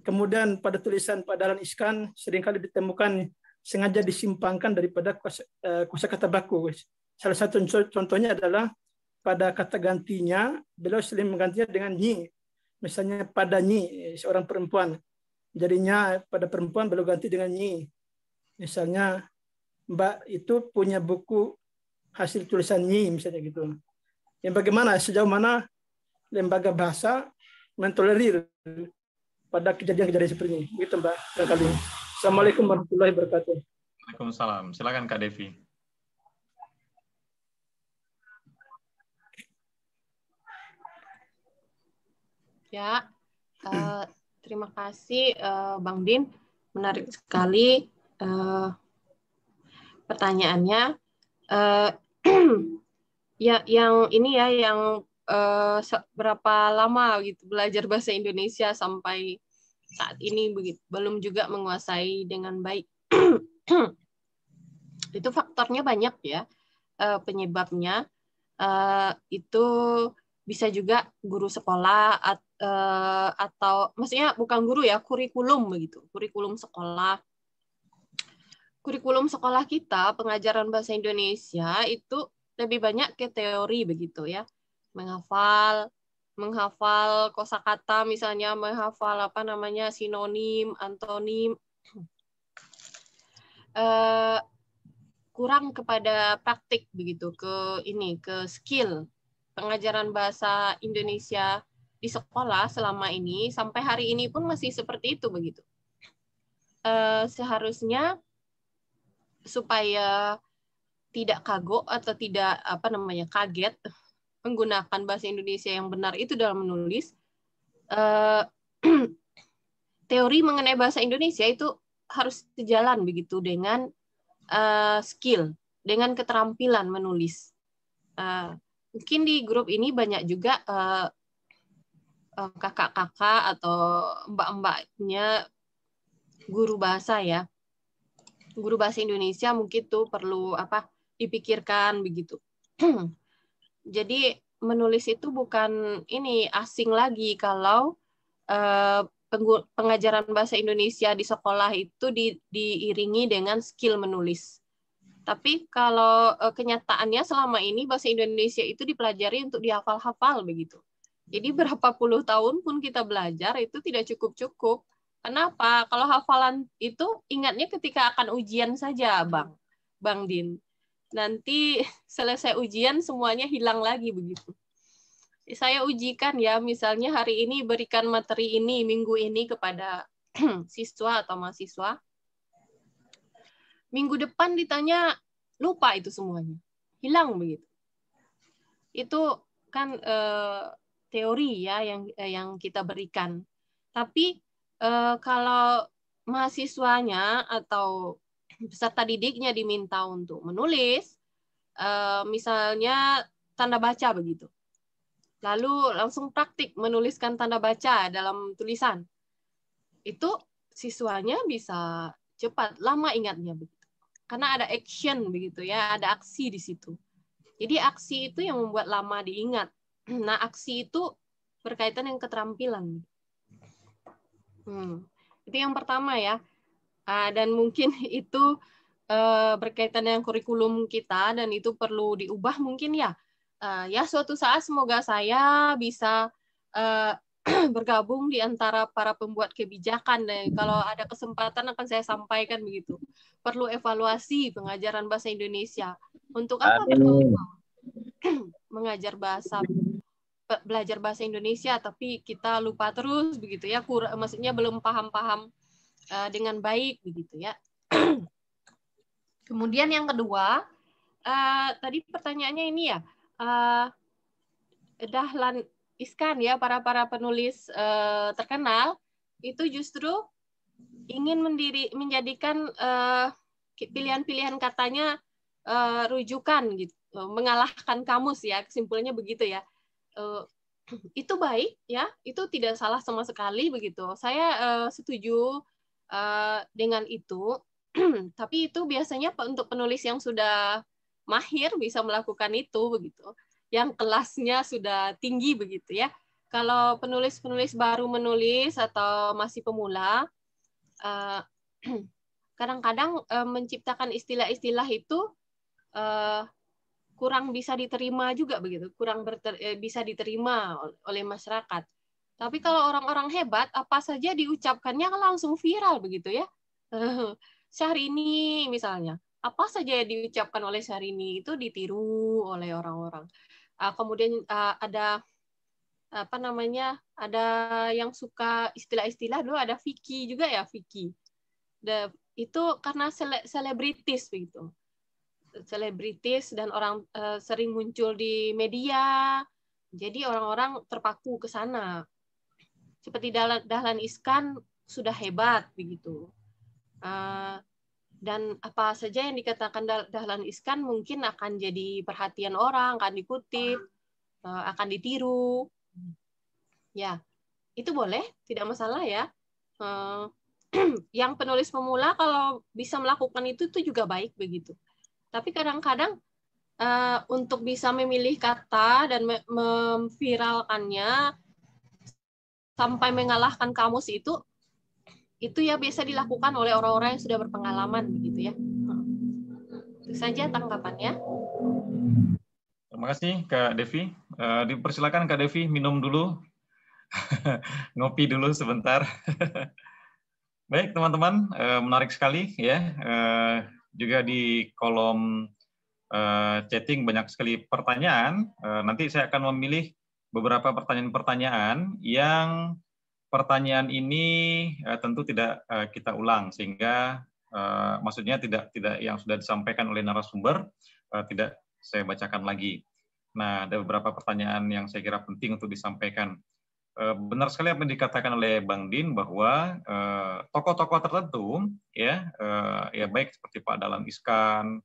Kemudian pada tulisan Pak Dahlan Iskan seringkali ditemukan sengaja disimpangkan daripada kosakata baku. Salah satu contohnya adalah pada kata gantinya, beliau sering menggantinya dengan nyi. Misalnya pada nyi, seorang perempuan. Jadinya pada perempuan beliau ganti dengan nyi. Misalnya Mbak itu punya buku hasil tulisan nyi, misalnya gitu. Yang bagaimana, sejauh mana lembaga bahasa mentolerir pada kejadian-kejadian seperti ini. Gitu Mbak. Assalamualaikum warahmatullahi wabarakatuh. Waalaikumsalam. Silakan Kak Devi. Ya, terima kasih Bang Din. Menarik sekali pertanyaannya. Ya, yang ini ya, yang berapa lama gitu belajar bahasa Indonesia sampai saat ini begitu, belum juga menguasai dengan baik. Itu faktornya banyak ya, penyebabnya. Itu bisa juga guru sekolah atau maksudnya bukan guru ya, kurikulum begitu, kurikulum sekolah. Kurikulum sekolah kita pengajaran bahasa Indonesia itu lebih banyak ke teori begitu ya, menghafal kosakata misalnya, menghafal sinonim, antonim, kurang kepada praktik begitu, ke skill pengajaran bahasa Indonesia di sekolah selama ini sampai hari ini pun masih seperti itu begitu. Seharusnya supaya tidak kagok atau tidak kaget menggunakan bahasa Indonesia yang benar itu dalam menulis, teori mengenai bahasa Indonesia itu harus sejalan begitu dengan skill, dengan keterampilan menulis. Mungkin di grup ini banyak juga kakak-kakak atau mbak-mbaknya guru bahasa ya. Guru bahasa Indonesia mungkin tuh perlu dipikirkan begitu. Jadi menulis itu bukan asing lagi kalau pengajaran bahasa Indonesia di sekolah itu diiringi dengan skill menulis. Tapi kalau kenyataannya selama ini bahasa Indonesia itu dipelajari untuk dihafal-hafal begitu. Jadi berapa puluh tahun pun kita belajar itu tidak cukup-cukup. Kenapa? Kalau hafalan itu ingatnya ketika akan ujian saja, Bang Din. Nanti selesai ujian semuanya hilang lagi begitu. Saya ujikan ya, misalnya hari ini berikan materi ini, minggu ini kepada siswa atau mahasiswa. Minggu depan ditanya, lupa itu semuanya. Hilang begitu. Itu kan teori ya yang kita berikan. Tapi kalau mahasiswanya atau peserta didiknya diminta untuk menulis, misalnya tanda baca begitu. Lalu langsung praktik menuliskan tanda baca dalam tulisan. Itu siswanya bisa cepat, lama ingatnya begitu. Karena ada action begitu ya, ada aksi di situ. Jadi aksi itu yang membuat lama diingat. Nah, aksi itu berkaitan dengan keterampilan. Itu yang pertama ya. Dan mungkin itu berkaitan dengan kurikulum kita dan itu perlu diubah mungkin ya. Ya suatu saat semoga saya bisa bergabung di antara para pembuat kebijakan. Dan kalau ada kesempatan akan saya sampaikan begitu. Perlu evaluasi pengajaran bahasa Indonesia. Untuk apa bertahun-tahun belajar bahasa Indonesia tapi kita lupa terus begitu ya, maksudnya belum paham dengan baik begitu ya. Kemudian yang kedua, tadi pertanyaannya ini ya, Dahlan Iskan ya, para penulis terkenal itu justru ingin menjadikan pilihan-pilihan katanya rujukan gitu, mengalahkan kamus ya, kesimpulannya begitu ya. Itu baik ya, itu tidak salah sama sekali begitu. Saya setuju dengan itu, tapi itu biasanya untuk penulis yang sudah mahir bisa melakukan itu begitu, yang kelasnya sudah tinggi begitu ya. Kalau penulis-penulis baru menulis atau masih pemula, kadang-kadang menciptakan istilah-istilah itu kurang bisa diterima juga begitu, bisa diterima oleh masyarakat. Tapi kalau orang-orang hebat, apa saja diucapkannya langsung viral begitu ya. Syahrini misalnya, apa saja yang diucapkan oleh Syahrini itu ditiru oleh orang-orang. Kemudian ada apa namanya, ada yang suka istilah-istilah dulu, ada Vicky juga ya, Vicky. Itu karena selebritis begitu. Selebritis dan orang sering muncul di media, jadi orang-orang terpaku ke sana. Seperti Dahlan Iskan sudah hebat begitu, dan apa saja yang dikatakan Dahlan Iskan mungkin akan jadi perhatian orang, akan dikutip, akan ditiru. Ya, itu boleh, tidak masalah ya. Yang penulis pemula kalau bisa melakukan itu juga baik begitu. Tapi kadang-kadang untuk bisa memilih kata dan memviralkannya sampai mengalahkan kamus itu ya biasa dilakukan oleh orang-orang yang sudah berpengalaman begitu ya. Itu saja tanggapannya. Terima kasih Kak Devi. Dipersilakan Kak Devi minum dulu, ngopi dulu sebentar. Baik teman-teman, menarik sekali ya. Juga di kolom chatting banyak sekali pertanyaan. Nanti saya akan memilih beberapa pertanyaan-pertanyaan yang pertanyaan ini tentu tidak kita ulang, sehingga maksudnya tidak yang sudah disampaikan oleh narasumber tidak saya bacakan lagi. Nah, ada beberapa pertanyaan yang saya kira penting untuk disampaikan. Benar sekali apa yang dikatakan oleh Bang Din bahwa tokoh-tokoh tertentu ya baik seperti Pak Dahlan Iskan,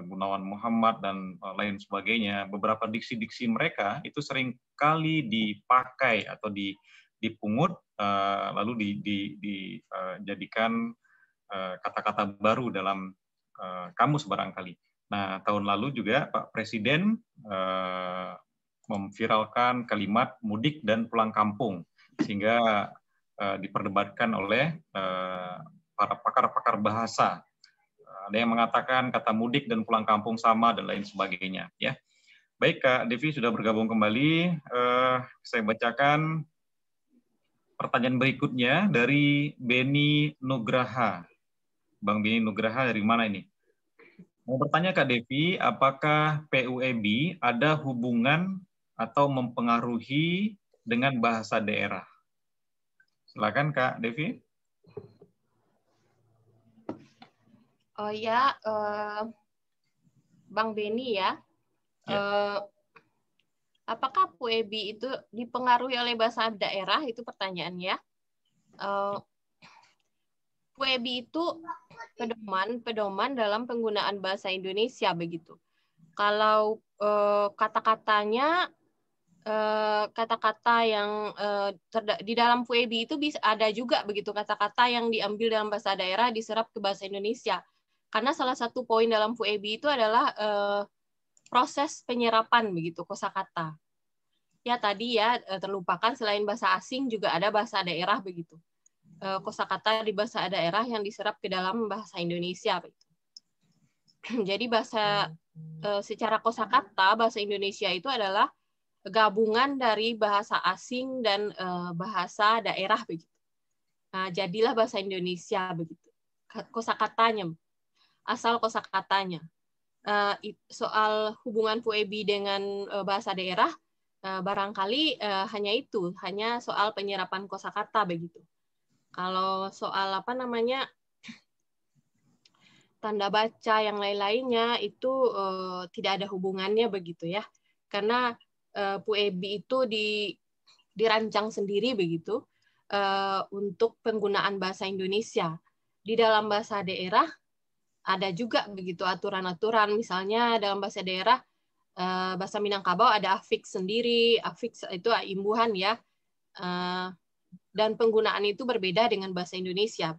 Gunawan Muhammad dan lain sebagainya, beberapa diksi-diksi mereka itu sering kali dipakai atau dipungut lalu dijadikan kata-kata baru dalam kamus barangkali. Nah, tahun lalu juga Pak Presiden memviralkan kalimat mudik dan pulang kampung, sehingga diperdebatkan oleh para pakar-pakar bahasa. Ada yang mengatakan kata mudik dan pulang kampung sama dan lain sebagainya. Ya, baik Kak Devi sudah bergabung kembali. Saya bacakan pertanyaan berikutnya dari Beni Nugraha. Bang Beni Nugraha dari mana ini? Mau bertanya Kak Devi, apakah PUEB ada hubungan atau mempengaruhi dengan bahasa daerah? Silakan Kak Devi. Oh ya, Bang Beni ya. Apakah PUEB itu dipengaruhi oleh bahasa daerah? Itu pertanyaannya. PUEB itu pedoman dalam penggunaan bahasa Indonesia begitu. Kalau kata-katanya kata-kata yang di dalam PUEB itu bisa ada juga begitu kata-kata yang diambil dalam bahasa daerah diserap ke bahasa Indonesia. Karena salah satu poin dalam PUEB itu adalah proses penyerapan begitu kosakata. Ya tadi ya terlupakan selain bahasa asing juga ada bahasa daerah begitu. Kosakata di bahasa daerah yang diserap ke dalam bahasa Indonesia begitu. Jadi bahasa secara kosakata bahasa Indonesia itu adalah gabungan dari bahasa asing dan bahasa daerah begitu. Nah, jadilah bahasa Indonesia begitu. Kosakatanya, asal kosakatanya. Soal hubungan PUEB dengan bahasa daerah barangkali hanya itu, hanya soal penyerapan kosakata begitu. Kalau soal apa namanya tanda baca yang lain-lainnya itu tidak ada hubungannya begitu ya, karena PUEB itu dirancang sendiri begitu untuk penggunaan bahasa Indonesia. Di dalam bahasa daerah ada juga begitu aturan-aturan, misalnya dalam bahasa daerah bahasa Minangkabau ada afiks sendiri, afiks itu imbuhan ya, dan penggunaan itu berbeda dengan bahasa Indonesia.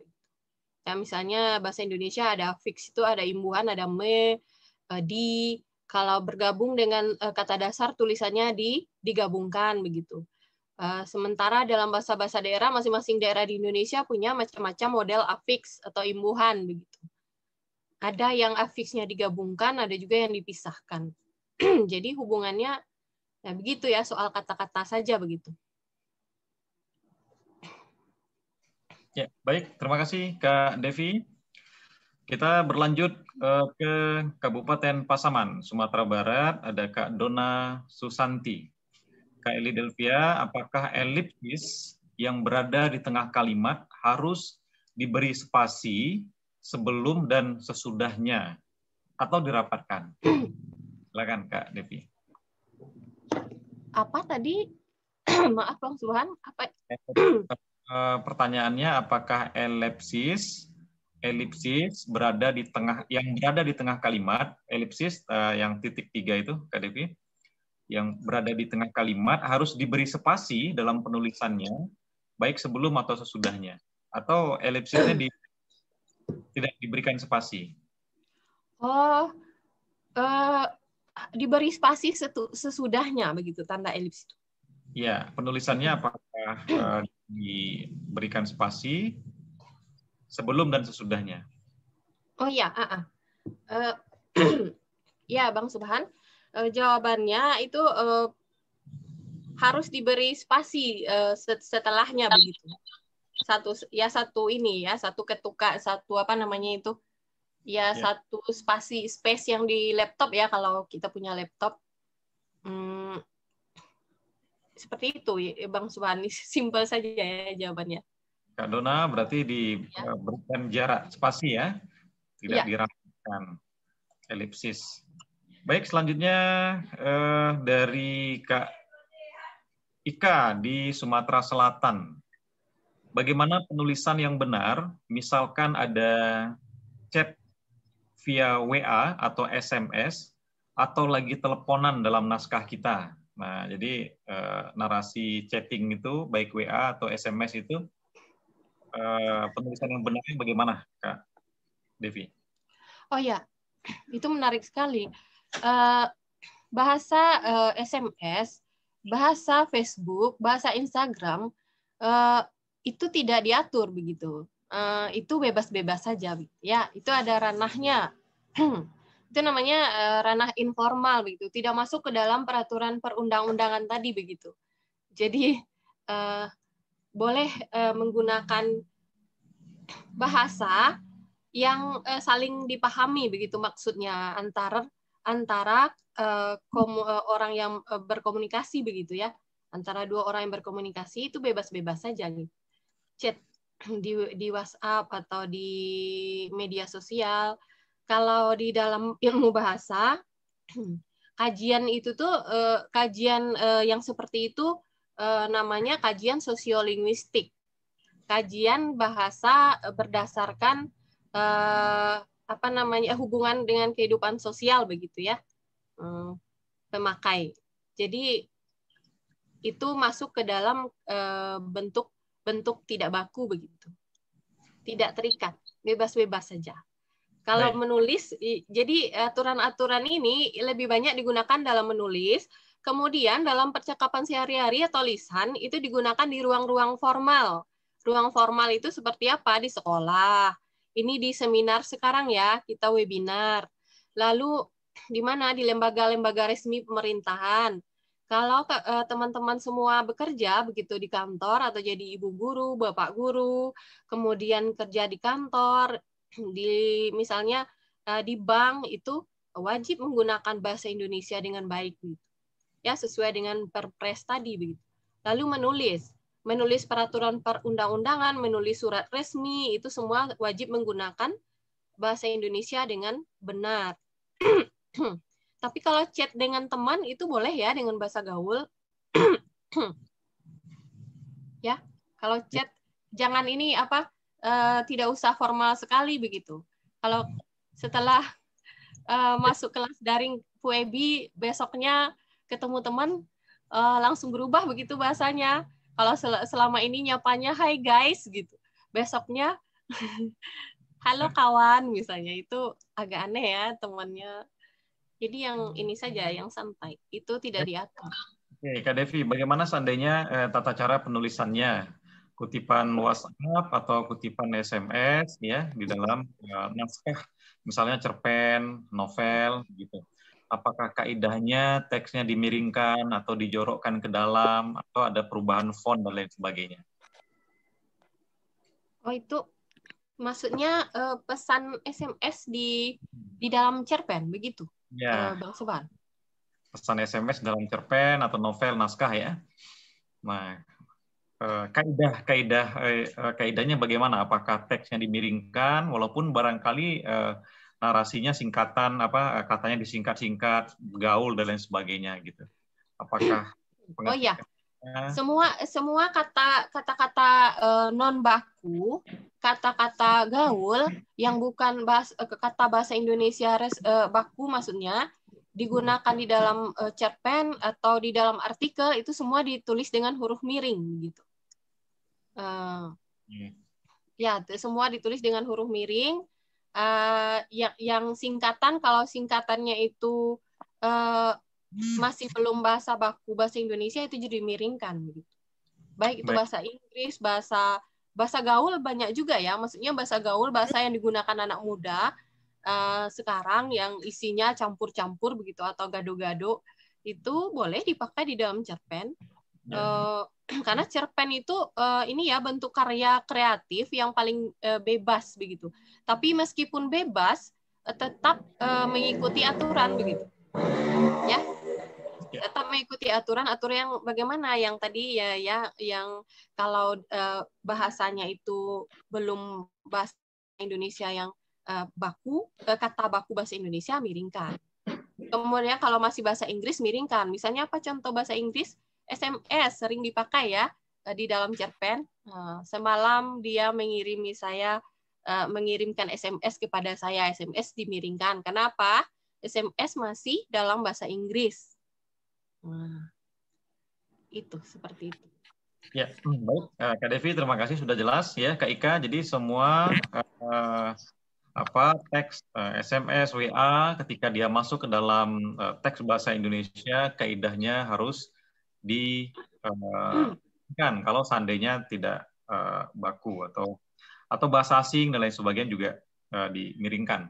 Ya, misalnya bahasa Indonesia ada afiks itu ada imbuhan, ada me, di, kalau bergabung dengan kata dasar tulisannya digabungkan begitu. Sementara dalam bahasa-bahasa daerah masing-masing daerah di Indonesia punya macam-macam model afiks atau imbuhan begitu. Ada yang afiksnya digabungkan, ada juga yang dipisahkan. Jadi hubungannya ya begitu ya, soal kata-kata saja begitu. Ya, baik, terima kasih Kak Devi. Kita berlanjut ke Kabupaten Pasaman, Sumatera Barat, ada Kak Dona Susanti. Kak Eli Delvia, apakah elipsis yang berada di tengah kalimat harus diberi spasi sebelum dan sesudahnya atau dirapatkan? Silakan Kak Devi. Apa tadi? Maaf Bang Subhan, apa? Pertanyaannya apakah elipsis berada di tengah, yang berada di tengah kalimat, elipsis yang titik 3 itu Kak Devi, yang berada di tengah kalimat harus diberi spasi dalam penulisannya, baik sebelum atau sesudahnya, atau elipsisnya tidak diberikan spasi? Oh, diberi spasi sesudahnya begitu tanda elips itu. Ya, penulisannya apakah diberikan spasi sebelum dan sesudahnya? Oh ya, ya Bang Subhan, jawabannya itu harus diberi spasi setelahnya begitu. Satu ketuka, satu apa namanya itu? Ya, satu space yang di laptop ya, kalau kita punya laptop. Seperti itu ya, Bang Subhan. Simpel saja ya jawabannya. Kak Dona berarti diberikan jarak spasi ya, tidak dirapatkan elipsis. Baik, selanjutnya dari Kak Ika di Sumatera Selatan. Bagaimana penulisan yang benar, misalkan ada chat via WA atau SMS, atau lagi teleponan dalam naskah kita. Nah, jadi narasi chatting itu, baik WA atau SMS itu, penulisan yang benarnya bagaimana, Kak Devi? Oh ya, itu menarik sekali. Bahasa SMS, bahasa Facebook, bahasa Instagram, itu tidak diatur begitu. Itu bebas-bebas saja ya, itu ada ranahnya. Itu namanya ranah informal begitu, tidak masuk ke dalam peraturan perundang-undangan tadi begitu. Jadi boleh menggunakan bahasa yang saling dipahami begitu, maksudnya antara orang yang berkomunikasi begitu ya, antara dua orang yang berkomunikasi itu bebas-bebas saja nih. Chat di WhatsApp atau di media sosial. Kalau di dalam ilmu bahasa, kajian itu tuh kajian yang seperti itu namanya kajian sosiolinguistik. Kajian bahasa berdasarkan hubungan dengan kehidupan sosial begitu ya, pemakai. Jadi itu masuk ke dalam bentuk tidak baku begitu, tidak terikat, bebas-bebas saja. Kalau menulis, jadi aturan-aturan ini lebih banyak digunakan dalam menulis, kemudian dalam percakapan sehari-hari atau lisan itu digunakan di ruang-ruang formal. Ruang formal itu seperti apa? Di sekolah, ini di seminar sekarang ya, kita webinar. Lalu di mana? Di lembaga-lembaga resmi pemerintahan. Kalau teman-teman semua bekerja begitu di kantor atau jadi ibu guru, bapak guru, kemudian kerja di kantor, misalnya di bank itu wajib menggunakan bahasa Indonesia dengan baik, gitu. Ya sesuai dengan Perpres tadi begitu. Lalu menulis peraturan perundang-undangan, menulis surat resmi, itu semua wajib menggunakan bahasa Indonesia dengan benar. Tapi kalau chat dengan teman itu boleh ya dengan bahasa gaul. Ya, kalau chat jangan ini tidak usah formal sekali begitu. Kalau setelah masuk kelas daring PUEBI, besoknya ketemu teman langsung berubah begitu bahasanya. Kalau selama ini nyapanya hai guys gitu, besoknya halo kawan misalnya, itu agak aneh ya temannya. Jadi yang ini saja, yang santai, itu tidak diatur. Oke, Kak Devi, bagaimana seandainya tata cara penulisannya? Kutipan WhatsApp atau kutipan SMS ya di dalam naskah, misalnya cerpen, novel, gitu. Apakah kaidahnya teksnya dimiringkan atau dijorokkan ke dalam, atau ada perubahan font dan lain sebagainya? Oh, itu maksudnya pesan SMS di dalam cerpen, begitu? Ya, Bang Soban. pesan SMS dalam cerpen atau novel naskah ya. Nah, kaidahnya bagaimana? Apakah teksnya dimiringkan, walaupun barangkali narasinya singkatan, katanya disingkat-singkat, gaul dan lain sebagainya gitu. Apakah? Oh ya, semua kata-kata non baku, kata-kata gaul yang bukan kata bahasa Indonesia baku maksudnya, digunakan di dalam cerpen atau di dalam artikel, itu semua ditulis dengan huruf miring gitu. Ya, semua ditulis dengan huruf miring. Yang singkatan, kalau singkatannya itu masih belum bahasa baku bahasa Indonesia, itu jadi miringkan gitu. Baik itu bahasa Inggris, bahasa gaul banyak juga ya. Maksudnya bahasa gaul, bahasa yang digunakan anak muda sekarang yang isinya campur-campur begitu atau gado-gado, itu boleh dipakai di dalam cerpen. Karena cerpen itu ini ya bentuk karya kreatif yang paling bebas begitu. Tapi meskipun bebas, tetap mengikuti aturan begitu. Ya. Tetap mengikuti aturan yang bagaimana, yang tadi ya yang kalau bahasanya itu belum bahasa Indonesia yang baku, kata baku bahasa Indonesia miringkan. Kemudian kalau masih bahasa Inggris miringkan. Misalnya apa contoh bahasa Inggris? SMS sering dipakai ya di dalam cerpen. Semalam dia mengirimkan SMS kepada saya, SMS dimiringkan. Kenapa? SMS masih dalam bahasa Inggris. Itu seperti itu. Ya, baik. Kak Devi, terima kasih sudah jelas ya, Kak Ika. Jadi semua teks SMS, WA, ketika dia masuk ke dalam teks bahasa Indonesia, kaidahnya harus kan kalau seandainya tidak baku atau bahasa asing dan lain sebagainya juga dimiringkan.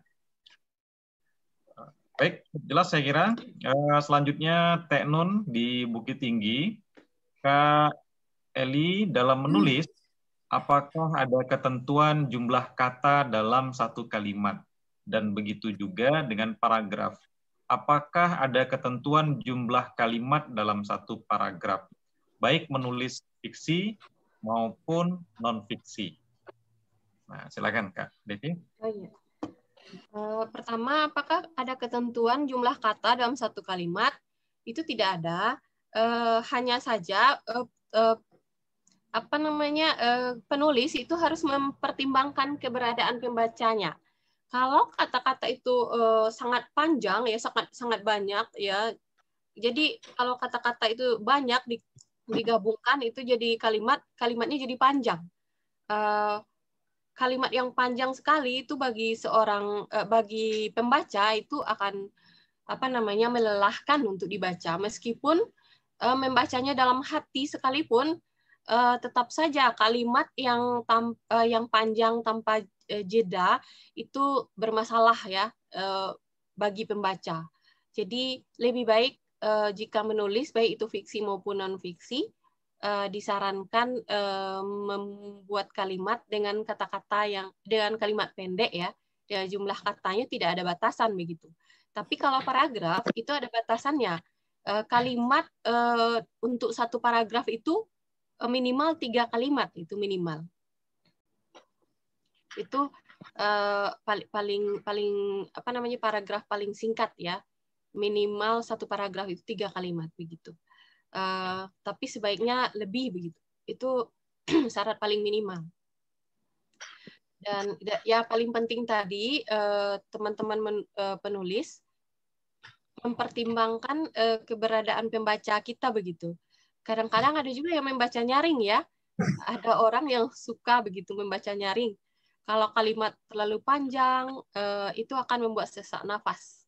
Baik, jelas saya kira. Selanjutnya Teknun di Bukit Tinggi. Kak Eli, dalam menulis, apakah ada ketentuan jumlah kata dalam satu kalimat? Dan begitu juga dengan paragraf. Apakah ada ketentuan jumlah kalimat dalam satu paragraf? Baik menulis fiksi maupun non-fiksi. Nah, silakan Kak Devi. Oh, iya. Pertama, apakah ada ketentuan jumlah kata dalam satu kalimat? Itu tidak ada. Hanya saja penulis itu harus mempertimbangkan keberadaan pembacanya. Kalau kata-kata itu sangat panjang ya, sangat banyak ya. Jadi kalau kata-kata itu banyak digabungkan itu jadi kalimatnya jadi panjang. Kalimat yang panjang sekali itu bagi pembaca itu akan melelahkan untuk dibaca, meskipun membacanya dalam hati sekalipun tetap saja kalimat yang panjang tanpa jeda itu bermasalah ya bagi pembaca. Jadi lebih baik jika menulis baik itu fiksi maupun non fiksi, disarankan membuat kalimat dengan kata-kata dengan kalimat pendek ya jumlah katanya tidak ada batasan begitu. Tapi kalau paragraf itu ada batasannya. Kalimat untuk satu paragraf itu minimal 3 kalimat itu minimal. Itu paragraf paling singkat ya. Minimal satu paragraf itu 3 kalimat begitu. Tapi sebaiknya lebih begitu. Itu syarat paling minimal. Dan ya paling penting tadi teman-teman penulis mempertimbangkan keberadaan pembaca kita begitu. Kadang-kadang ada juga yang membaca nyaring ya. Ada orang yang suka begitu membaca nyaring. Kalau kalimat terlalu panjang itu akan membuat sesak nafas.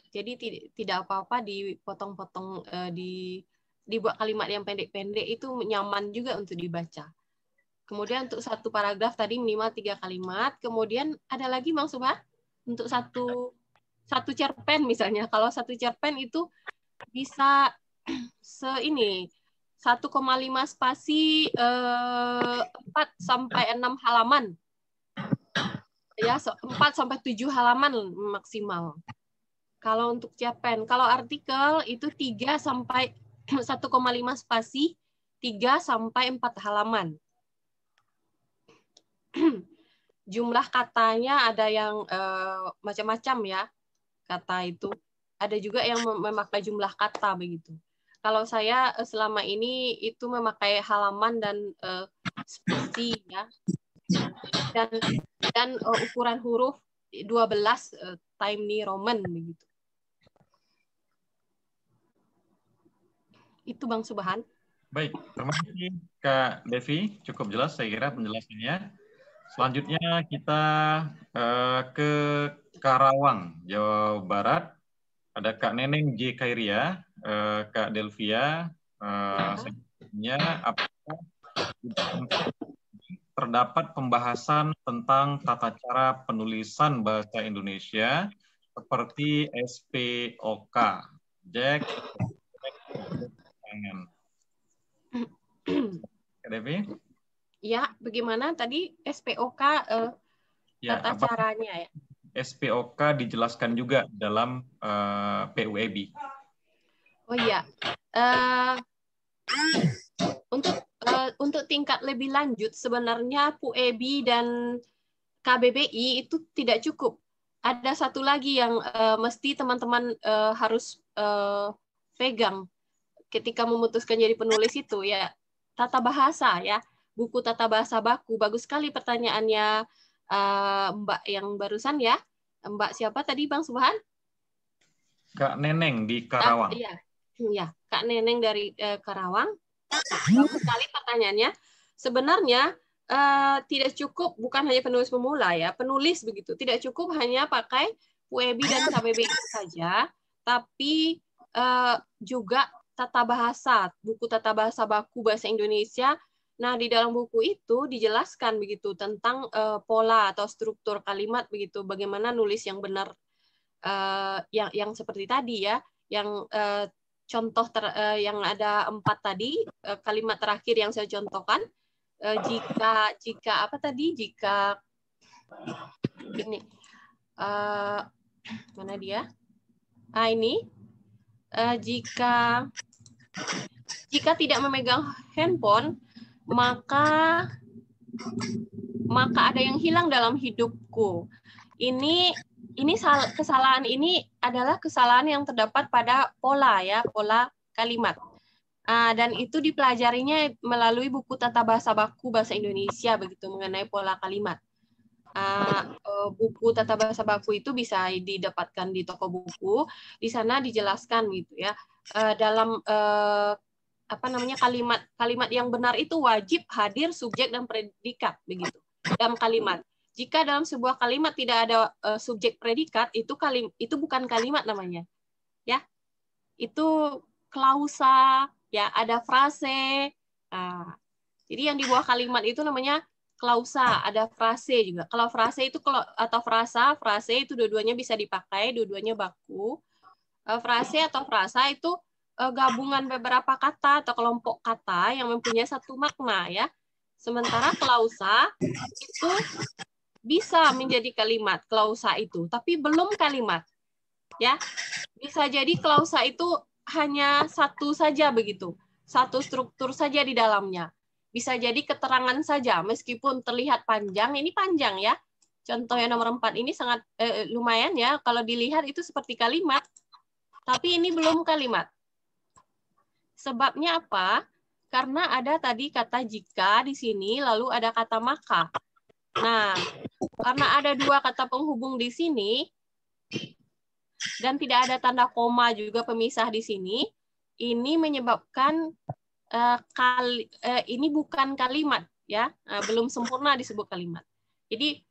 Jadi tidak apa-apa dipotong-potong, dibuat kalimat yang pendek-pendek itu nyaman juga untuk dibaca. Kemudian untuk satu paragraf tadi minimal 3 kalimat. Kemudian ada lagi Bang Subhan untuk satu cerpen misalnya. Kalau satu cerpen itu bisa 1,5 spasi 4 sampai 6 halaman. Ya, 4 sampai 7 halaman maksimal. Kalau untuk cerpen, kalau artikel itu 3 sampai 1,5 spasi, 3 sampai 4 halaman. Jumlah katanya ada yang macam-macam ya, kata itu. Ada juga yang memakai jumlah kata begitu. Kalau saya selama ini itu memakai halaman dan spasi ya. Dan ukuran huruf 12 Times New Roman begitu. Itu Bang Subhan. Baik, terima kasih Kak Devi, cukup jelas saya kira penjelasannya. Selanjutnya kita ke Karawang, Jawa Barat. Ada Kak Neneng J. Kairia, Kak Delvia. Selanjutnya apakah terdapat pembahasan tentang tata cara penulisan bahasa Indonesia seperti SPOK. Jack. Kak Devi? Ya, bagaimana tadi SPOK tata caranya ya? SPOK dijelaskan juga dalam PUEB. Oh iya, untuk tingkat lebih lanjut sebenarnya PUEB dan KBBI itu tidak cukup. Ada satu lagi yang mesti teman-teman harus pegang ketika memutuskan jadi penulis itu ya, tata bahasa ya, buku tata bahasa baku. Bagus sekali pertanyaannya Mbak yang barusan ya. Mbak siapa tadi Bang Subhan? Kak Neneng di Karawang. Iya, Kak Neneng dari Karawang. Bagus sekali pertanyaannya. Sebenarnya tidak cukup, bukan hanya penulis pemula ya, penulis begitu. Tidak cukup hanya pakai PUEB dan KBBI saja, tapi juga tata bahasa, buku tata bahasa baku bahasa Indonesia Nah, di dalam buku itu dijelaskan begitu tentang pola atau struktur kalimat begitu, bagaimana nulis yang benar, yang seperti tadi ya, yang contoh yang ada 4 tadi, kalimat terakhir yang saya contohkan, jika apa tadi, jika ini mana dia? Ini jika tidak memegang handphone, maka ada yang hilang dalam hidupku. Ini kesalahan ini adalah kesalahan yang terdapat pada pola ya, pola kalimat. Dan itu dipelajarinya melalui buku tata bahasa baku bahasa Indonesia begitu, mengenai pola kalimat. Buku tata bahasa baku itu bisa didapatkan di toko buku. Di sana dijelaskan gitu ya, dalam kalimat yang benar itu wajib hadir subjek dan predikat begitu dalam kalimat. Jika dalam sebuah kalimat tidak ada subjek predikat, itu bukan kalimat namanya, ya. Itu klausa, ya, ada frase. Jadi yang di bawah kalimat itu namanya klausa, ada frase juga. Kalau frase itu atau frase itu dua-duanya bisa dipakai, dua-duanya baku. Frase atau frasa itu gabungan beberapa kata atau kelompok kata yang mempunyai satu makna ya. Sementara klausa itu bisa menjadi kalimat, klausa itu, tapi belum kalimat. Ya. Bisa jadi klausa itu hanya satu saja begitu. Satu struktur saja di dalamnya. Bisa jadi keterangan saja meskipun terlihat panjang, ini panjang ya. Contoh yang nomor 4 ini sangat lumayan ya, kalau dilihat itu seperti kalimat. Tapi ini belum kalimat. Sebabnya apa? Karena ada tadi kata jika di sini, lalu ada kata maka. Nah, karena ada 2 kata penghubung di sini, dan tidak ada tanda koma juga pemisah di sini, ini menyebabkan ini bukan kalimat, ya, belum sempurna disebut kalimat. Jadi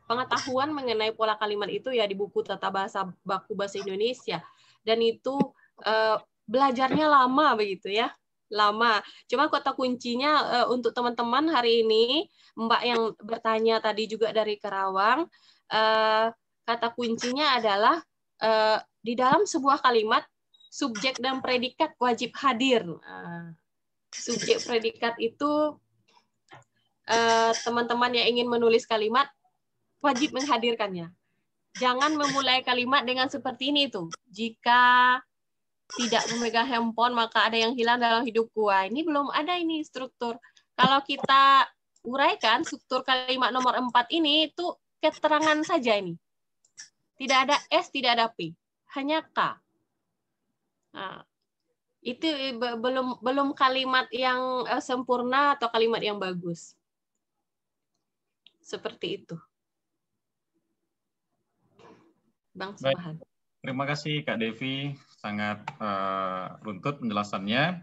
pengetahuan mengenai pola kalimat itu ya di buku tata bahasa baku bahasa Indonesia, dan itu belajarnya lama begitu ya, lama. Cuma kata kuncinya untuk teman-teman hari ini, Mbak yang bertanya tadi juga dari Karawang, kata kuncinya adalah di dalam sebuah kalimat subjek dan predikat wajib hadir. Subjek predikat itu teman-teman yang ingin menulis kalimat wajib menghadirkannya. Jangan memulai kalimat dengan seperti ini tuh. Jika tidak memegang handphone maka ada yang hilang dalam hidupku. Ini belum ada ini struktur. Kalau kita uraikan struktur kalimat nomor 4 ini itu keterangan saja ini. Tidak ada S, tidak ada P, hanya K. Nah, itu belum kalimat yang sempurna atau kalimat yang bagus. Seperti itu. Bang Subhan. Terima kasih Kak Devi, sangat runtut penjelasannya.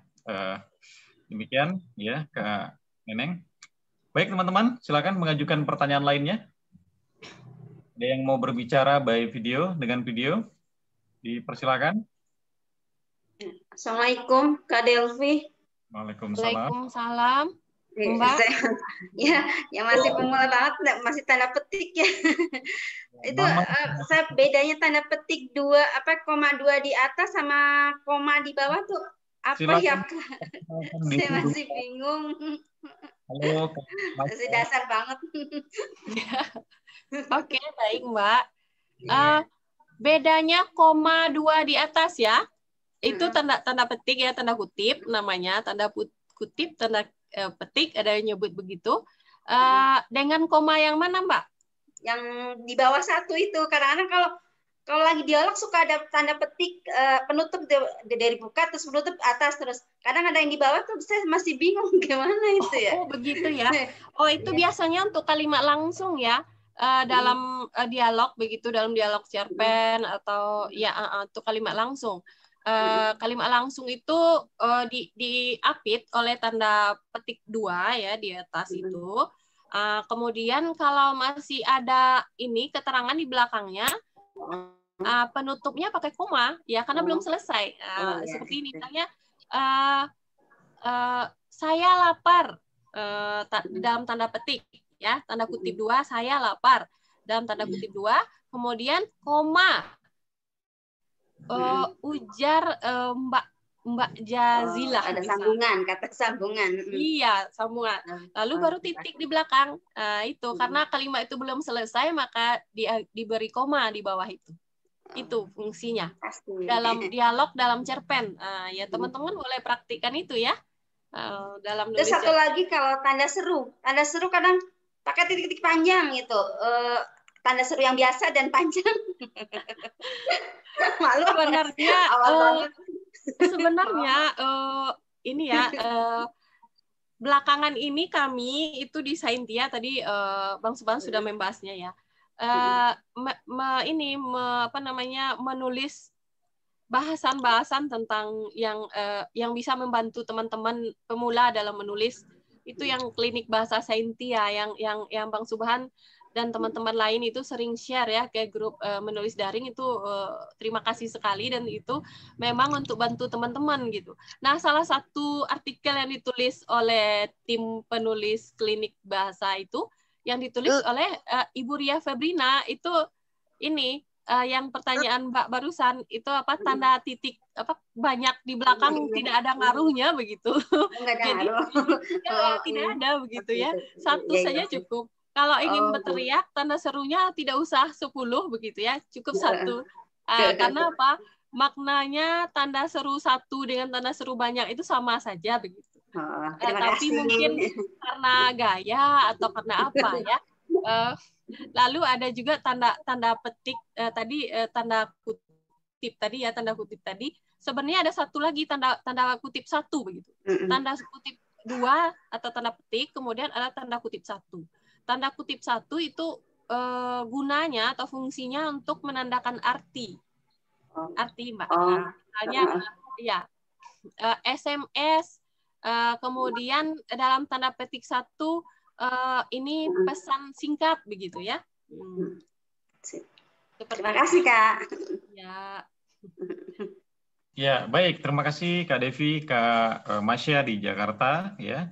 Demikian ya Kak Neneng. Baik teman-teman, silakan mengajukan pertanyaan lainnya. Ada yang mau berbicara by video dengan video? Dipersilakan. Assalamualaikum Kak Delvi. Waalaikumsalam. Waalaikumsalam. Mbak. Ya masih pemula banget, masih tanda petik ya. Itu saya bedanya tanda petik 2 koma 2 di atas sama koma di bawah tuh apa? Silakan. Ya Kak? Saya masih bingung. Halo, masih dasar banget. Oke, baik Mbak. Bedanya koma 2 di atas ya. Itu tanda petik ya, tanda kutip namanya, tanda kutip, tanda petik, ada yang nyebut begitu. Dengan koma yang mana Mbak? Yang di bawah 1 itu. Kadang-kadang kalau lagi dialog suka ada tanda petik penutup dari buka terus penutup atas terus. Kadang ada yang di bawah tuh saya masih bingung gimana itu ya. Oh begitu ya. Oh itu biasanya untuk kalimat langsung ya. Dalam dialog begitu, dalam dialog cerpen atau ya untuk kalimat langsung. Kalimat langsung itu diapit oleh tanda petik 2 ya di atas itu. Kemudian kalau masih ada ini keterangan di belakangnya, penutupnya pakai koma ya karena belum selesai. Seperti ini misalnya saya lapar, dalam tanda petik, ya, tanda kutip 2, saya lapar, dalam tanda kutip 2, kemudian koma, ujar Mbak Jazilah. Ada sambungan, kata sambungan. Iya, sambungan. Lalu baru titik di belakang. Itu karena kalimat itu belum selesai, maka diberi koma di bawah itu. Itu fungsinya. Dalam dialog, dalam cerpen. Ya teman-teman boleh praktikkan itu ya. Dalam nulis. Terus satu lagi kalau tanda seru kadang pakai titik-titik panjang gitu. Tanda seru yang biasa dan panjang. Malu sebenarnya sebenarnya ini ya belakangan ini kami itu di Saintia tadi Bang Subhan sudah membahasnya ya. Menulis bahasan-bahasan tentang yang bisa membantu teman-teman pemula dalam menulis, itu yang klinik bahasa Saintia yang Bang Subhan dan teman-teman lain itu sering share ya ke grup menulis daring itu. Terima kasih sekali, dan itu memang untuk bantu teman-teman gitu. Nah, salah satu artikel yang ditulis oleh tim penulis klinik bahasa itu yang ditulis oleh Ibu Ria Febrina itu ini yang pertanyaan Mbak barusan itu apa, tanda titik apa banyak di belakang tidak ada ngaruhnya begitu. Jadi tidak ada begitu ya. Satu saja cukup. Kalau ingin berteriak, tanda serunya tidak usah 10 begitu ya, cukup 1. Karena apa? Maknanya tanda seru 1 dengan tanda seru banyak itu sama saja begitu. Tapi mungkin karena gaya atau karena apa ya. Lalu ada juga tanda petik tanda kutip tadi ya, tanda kutip tadi. Sebenarnya ada satu lagi tanda kutip 1 begitu. Tanda kutip 2 atau tanda petik, kemudian ada tanda kutip 1. Tanda kutip 1 itu gunanya atau fungsinya untuk menandakan arti. Arti, Mbak. Misalnya ya SMS, kemudian dalam tanda petik 1 ini pesan singkat begitu ya. Terima kasih, Kak. Ya. Ya, baik. Terima kasih Kak Devi, Kak Masya di Jakarta ya.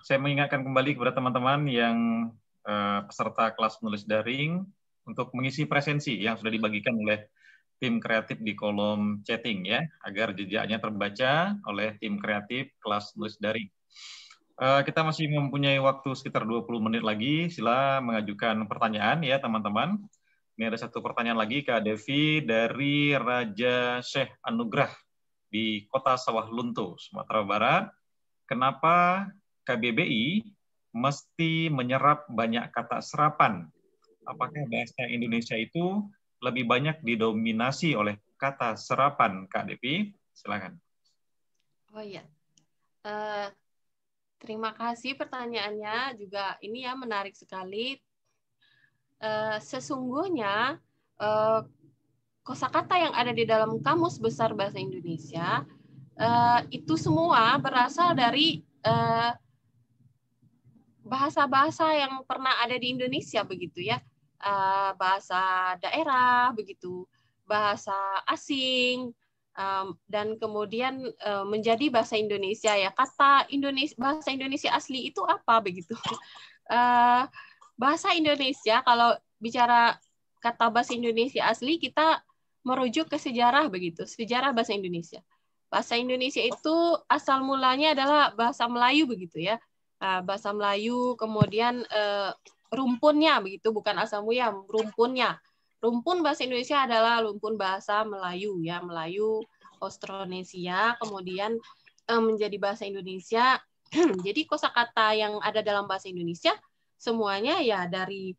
Saya mengingatkan kembali kepada teman-teman yang peserta kelas menulis daring untuk mengisi presensi yang sudah dibagikan oleh tim kreatif di kolom chatting ya, agar jejaknya terbaca oleh tim kreatif kelas menulis daring. Kita masih mempunyai waktu sekitar 20 menit lagi. Sila mengajukan pertanyaan ya teman-teman. Ini ada satu pertanyaan lagi Kak Devi dari Raja Syekh Anugrah di Kota Sawah Lunto, Sumatera Barat. Kenapa KBBI mesti menyerap banyak kata serapan? Apakah bahasa Indonesia itu lebih banyak didominasi oleh kata serapan, Kak Devi? Silakan. Oh iya. Terima kasih pertanyaannya, juga ini ya menarik sekali. Sesungguhnya kosakata yang ada di dalam Kamus Besar Bahasa Indonesia itu semua berasal dari bahasa-bahasa yang pernah ada di Indonesia begitu ya, bahasa daerah begitu, bahasa asing, dan kemudian menjadi bahasa Indonesia ya. Kata bahasa Indonesia asli itu apa begitu? Bahasa Indonesia, kalau bicara kata bahasa Indonesia asli, kita merujuk ke sejarah begitu, sejarah bahasa Indonesia. Bahasa Indonesia itu asal mulanya adalah bahasa Melayu begitu ya, bahasa Melayu, kemudian rumpunnya begitu, bukan asal mula, rumpunnya. Rumpun bahasa Indonesia adalah rumpun bahasa Melayu ya, Melayu Austronesia, kemudian menjadi bahasa Indonesia. Jadi kosakata yang ada dalam bahasa Indonesia semuanya ya dari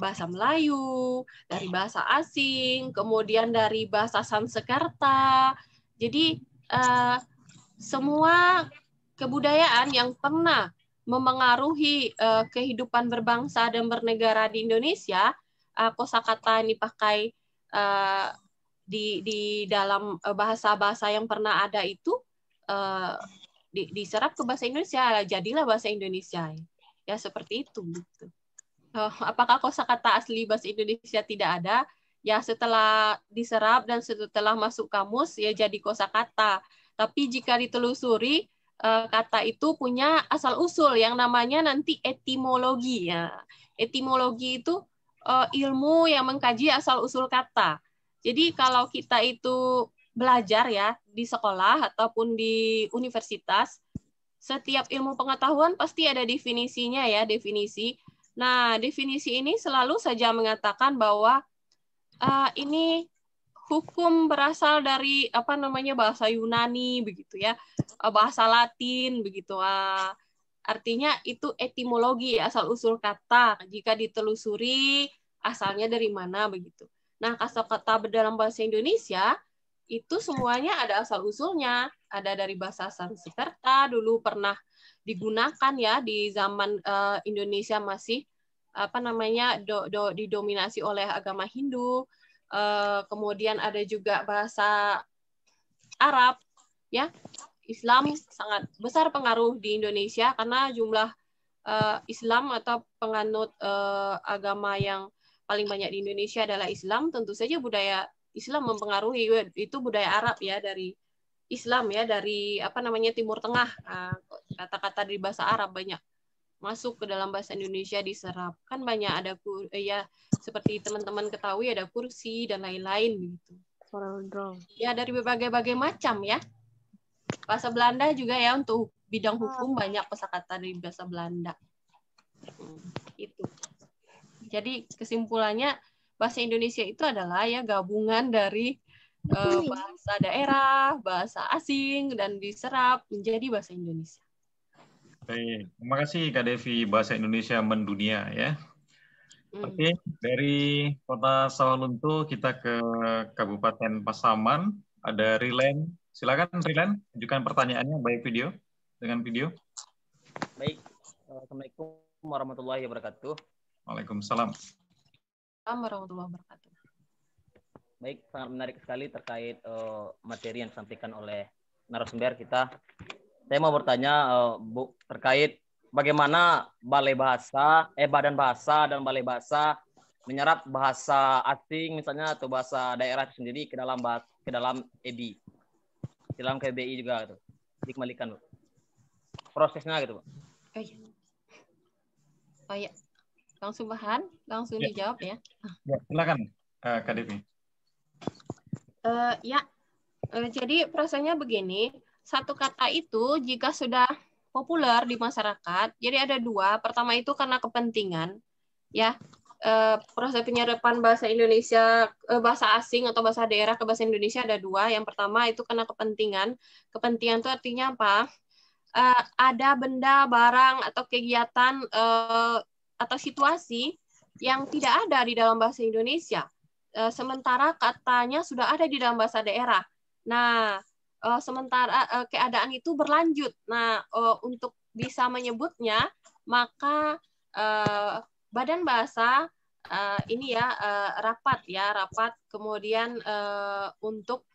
bahasa Melayu, dari bahasa asing, kemudian dari bahasa Sanskerta. Jadi semua kebudayaan yang pernah memengaruhi kehidupan berbangsa dan bernegara di Indonesia, kosakata yang dipakai di dalam bahasa-bahasa yang pernah ada itu diserap ke bahasa Indonesia, jadilah bahasa Indonesia. Ya seperti itu. Gitu. Apakah kosakata asli bahasa Indonesia tidak ada? Ya setelah diserap dan setelah masuk kamus ya jadi kosakata. Tapi jika ditelusuri, kata itu punya asal-usul yang namanya nanti etimologi. Ya. Etimologi itu ilmu yang mengkaji asal-usul kata. Jadi kalau kita itu belajar ya di sekolah ataupun di universitas, setiap ilmu pengetahuan pasti ada definisinya ya, definisi. Nah, definisi ini selalu saja mengatakan bahwa ini hukum berasal dari bahasa Yunani begitu ya, bahasa Latin begitu. Artinya itu etimologi, asal usul kata. Jika ditelusuri asalnya dari mana begitu. Nah, kata-kata dalam bahasa Indonesia itu semuanya ada asal usulnya. Ada dari bahasa Sanskerta, dulu pernah digunakan ya di zaman Indonesia masih didominasi oleh agama Hindu. Kemudian ada juga bahasa Arab, ya. Islam sangat besar pengaruh di Indonesia karena jumlah Islam atau penganut agama yang paling banyak di Indonesia adalah Islam. Tentu saja budaya Islam mempengaruhi, itu budaya Arab ya, dari Islam ya, dari Timur Tengah. Kata-kata dari bahasa Arab banyak masuk ke dalam bahasa Indonesia, diserap. Kan banyak ada ya, seperti teman-teman ketahui ada kursi dan lain-lain begitu. Ya, dari berbagai macam ya. Bahasa Belanda juga ya, untuk bidang hukum banyak kosakata dari bahasa Belanda. Itu. Jadi kesimpulannya bahasa Indonesia itu adalah ya gabungan dari bahasa daerah, bahasa asing, dan diserap menjadi bahasa Indonesia. Baik, terima kasih Kak Devi, bahasa Indonesia mendunia ya. Oke, dari Kota Sawalunto kita ke Kabupaten Pasaman, ada Rilen. Silakan Rilen, ajukan pertanyaannya dengan video. Baik, Assalamualaikum warahmatullahi wabarakatuh. Waalaikumsalam. Warahmatullahi wabarakatuh. Baik, sangat menarik sekali terkait materi yang disampaikan oleh narasumber kita. Saya mau bertanya Bu, terkait bagaimana Badan Bahasa dan Balai Bahasa menyerap bahasa asing misalnya atau bahasa daerah itu sendiri ke dalam EBI, ke dalam KBBI juga gitu. Dikembalikan Bu. Prosesnya gitu Bu. Oh ya. Langsung dijawab ya. Ya, silakan Kak Devi. Jadi prosesnya begini, satu kata itu jika sudah populer di masyarakat, jadi ada dua. Pertama itu karena kepentingan, ya. Proses penyerapan bahasa Indonesia, bahasa asing atau bahasa daerah ke bahasa Indonesia ada dua. Yang pertama itu karena kepentingan. Kepentingan itu artinya apa? Ada benda, barang, atau kegiatan atau situasi yang tidak ada di dalam bahasa Indonesia. Sementara katanya sudah ada di dalam bahasa daerah. Nah, sementara keadaan itu berlanjut. Nah, untuk bisa menyebutnya, maka Badan Bahasa rapat, kemudian untuk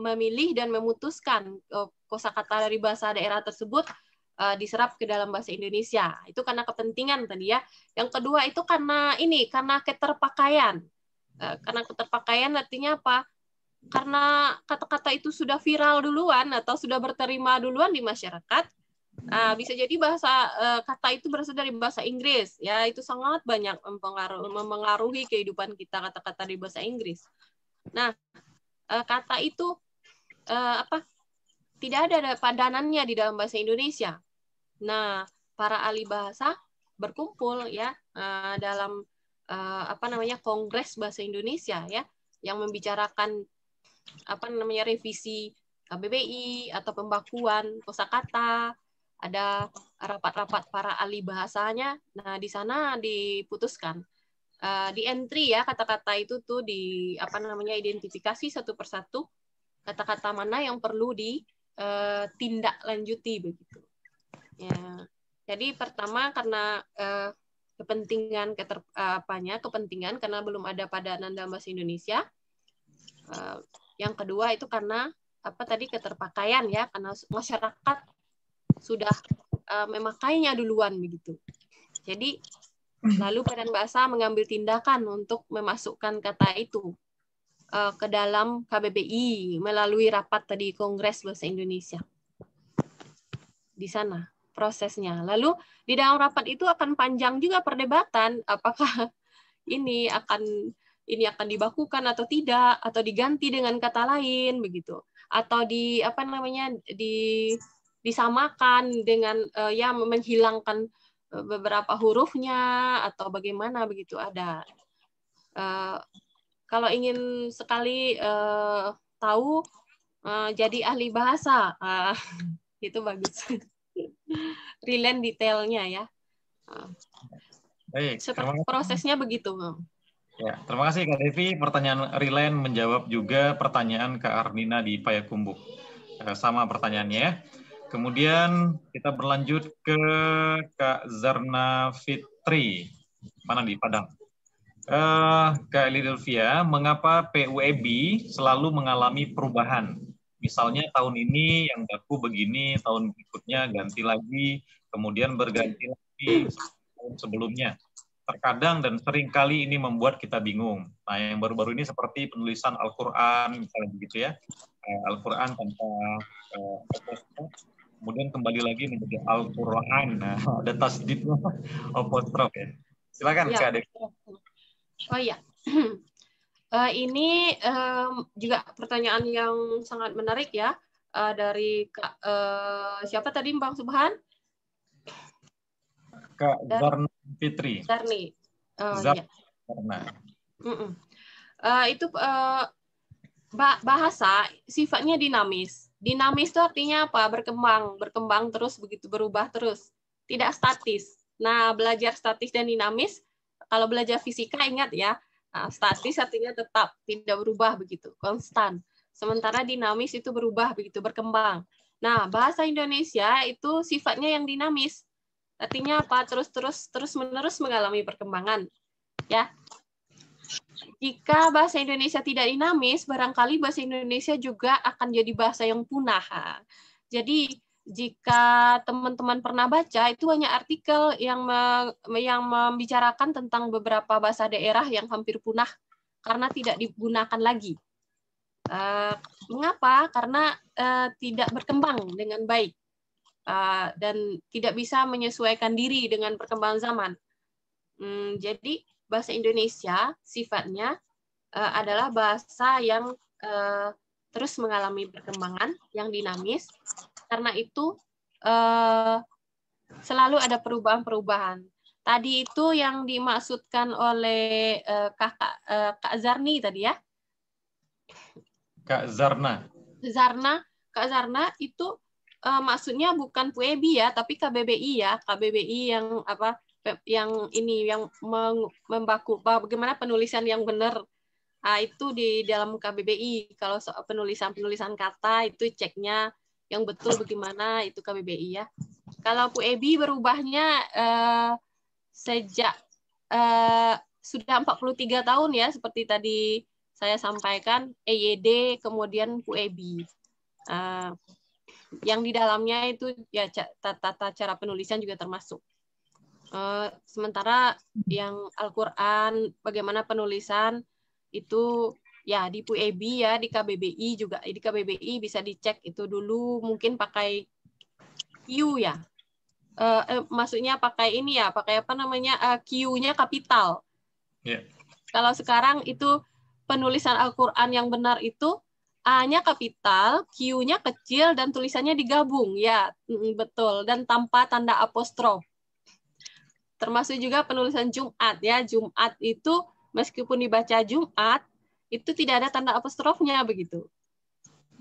memilih dan memutuskan kosakata dari bahasa daerah tersebut diserap ke dalam bahasa Indonesia. Itu karena kepentingan tadi ya. Yang kedua itu karena keterpakaian. Karena keterpakaian artinya apa? Karena kata-kata itu sudah viral duluan atau sudah berterima duluan di masyarakat. Bisa jadi kata itu berasal dari bahasa Inggris. Ya, itu sangat banyak mempengaruhi kehidupan kita, kata-kata di bahasa Inggris. Nah, kata itu tidak ada padanannya di dalam bahasa Indonesia. Nah, para ahli bahasa berkumpul ya dalam Kongres Bahasa Indonesia ya, yang membicarakan revisi KBBI atau pembakuan kosakata. Ada rapat-rapat para ahli bahasanya. Nah, di sana diputuskan di entry ya, kata-kata itu tuh identifikasi satu persatu kata-kata mana yang perlu ditindaklanjuti begitu. Ya. Jadi pertama karena kepentingan karena belum ada padanan dalam bahasa Indonesia. Yang kedua itu karena keterpakaian ya, karena masyarakat sudah memakainya duluan begitu. Jadi lalu Badan Bahasa mengambil tindakan untuk memasukkan kata itu ke dalam KBBI melalui rapat tadi Kongres Bahasa Indonesia. Di sana prosesnya. Lalu di dalam rapat itu akan panjang juga perdebatan apakah ini akan dibakukan atau tidak, atau diganti dengan kata lain begitu, atau disamakan dengan ya menghilangkan beberapa hurufnya atau bagaimana begitu. Ada kalau ingin sekali tahu jadi ahli bahasa itu bagus. Relate detailnya ya. Baik, prosesnya begitu. Ya, terima kasih Kak Devi. Pertanyaan Rilen menjawab juga pertanyaan Kak Arnina di Payakumbuh. Sama pertanyaannya ya. Kemudian kita berlanjut ke Kak Zarna Fitri. Mana di Padang? Kak Lidelvia, mengapa PUEB selalu mengalami perubahan? Misalnya tahun ini yang baku begini, tahun berikutnya ganti lagi, kemudian berganti lagi tahun sebelumnya. Terkadang dan seringkali ini membuat kita bingung. Nah, yang baru-baru ini seperti penulisan Al-Quran, misalnya begitu ya. Al-Quran tanpa apostrof, kemudian kembali lagi menjadi Al-Quran. Nah, ada tasdidnya apostrof ya. Silakan Kak Devi. Oh iya. Ini juga pertanyaan yang sangat menarik ya dari Kak siapa tadi Bang Subhan? Kak Zarna Fitri. Zarni. Zarna. Iya. Itu bahasa sifatnya dinamis. Dinamis itu artinya apa? Berkembang terus begitu, berubah terus, tidak statis. Nah, belajar statis dan dinamis, kalau belajar fisika ingat ya. Nah, statis artinya tetap, tidak berubah begitu, konstan. Sementara dinamis itu berubah begitu, berkembang. Nah, bahasa Indonesia itu sifatnya yang dinamis. Artinya apa? Terus-menerus mengalami perkembangan. Ya. Jika bahasa Indonesia tidak dinamis, barangkali bahasa Indonesia juga akan jadi bahasa yang punah. Jadi, jika teman-teman pernah baca, itu banyak artikel yang membicarakan tentang beberapa bahasa daerah yang hampir punah karena tidak digunakan lagi. Mengapa? Karena tidak berkembang dengan baik dan tidak bisa menyesuaikan diri dengan perkembangan zaman. Jadi, bahasa Indonesia sifatnya adalah bahasa yang terus mengalami perkembangan, yang dinamis. Karena itu selalu ada perubahan-perubahan. Tadi itu yang dimaksudkan oleh Kak Zarni tadi ya? Kak Zarna. Kak Zarna itu maksudnya bukan PUEB ya, tapi KBBI ya. KBBI yang apa? Yang ini yang membaku bagaimana penulisan yang benar. Itu di dalam KBBI. Kalau soal penulisan kata itu ceknya yang betul bagaimana itu KBBI ya. Kalau PUEB berubahnya sejak sudah 43 tahun ya, seperti tadi saya sampaikan, EYD kemudian PUEB. Yang di dalamnya itu ya tata cara penulisan juga termasuk. Sementara yang Al-Quran, bagaimana penulisan itu ya di PUEB ya, di KBBI juga. Di KBBI bisa dicek itu dulu mungkin pakai Q ya. Maksudnya pakai ini ya, pakai apa namanya? Q-nya kapital. Yeah. Kalau sekarang itu penulisan Al-Qur'an yang benar itu A-nya kapital, Q-nya kecil dan tulisannya digabung ya. Betul, dan tanpa tanda apostrof. Termasuk juga penulisan Jumat ya. Jumat itu meskipun dibaca Jumat itu tidak ada tanda apostrofnya begitu.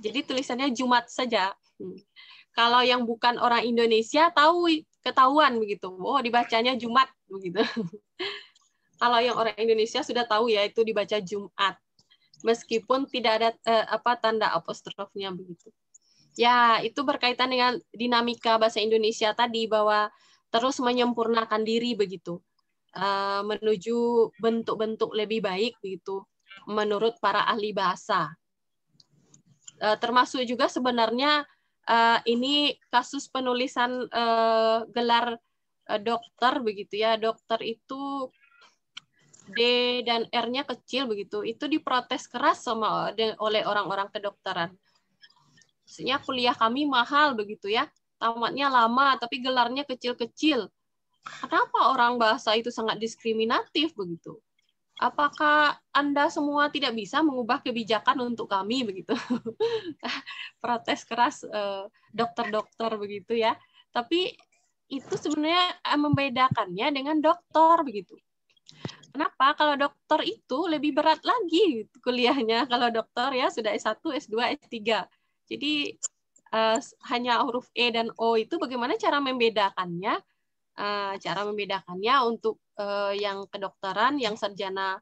Jadi tulisannya Jumat saja. Kalau yang bukan orang Indonesia ketahuan begitu. Oh, dibacanya Jumat begitu. Kalau yang orang Indonesia sudah tahu ya itu dibaca Jumat. Meskipun tidak ada tanda apostrofnya begitu. Ya, itu berkaitan dengan dinamika bahasa Indonesia tadi bahwa terus menyempurnakan diri begitu. Menuju bentuk-bentuk lebih baik begitu. Menurut para ahli bahasa. Termasuk juga sebenarnya ini kasus penulisan gelar dokter begitu ya. Dokter itu D dan R-nya kecil begitu, itu diprotes keras oleh orang-orang kedokteran. Maksudnya kuliah kami mahal begitu ya, tamatnya lama tapi gelarnya kecil-kecil. Kenapa orang bahasa itu sangat diskriminatif begitu? Apakah Anda semua tidak bisa mengubah kebijakan untuk kami begitu? Protes keras dokter-dokter begitu ya. Tapi itu sebenarnya membedakannya dengan dokter begitu. Kenapa? Kalau dokter itu lebih berat lagi kuliahnya. Kalau dokter ya sudah S1, S2, S3. Jadi hanya huruf E dan O itu bagaimana cara membedakannya? Cara membedakannya untuk yang kedokteran, yang sarjana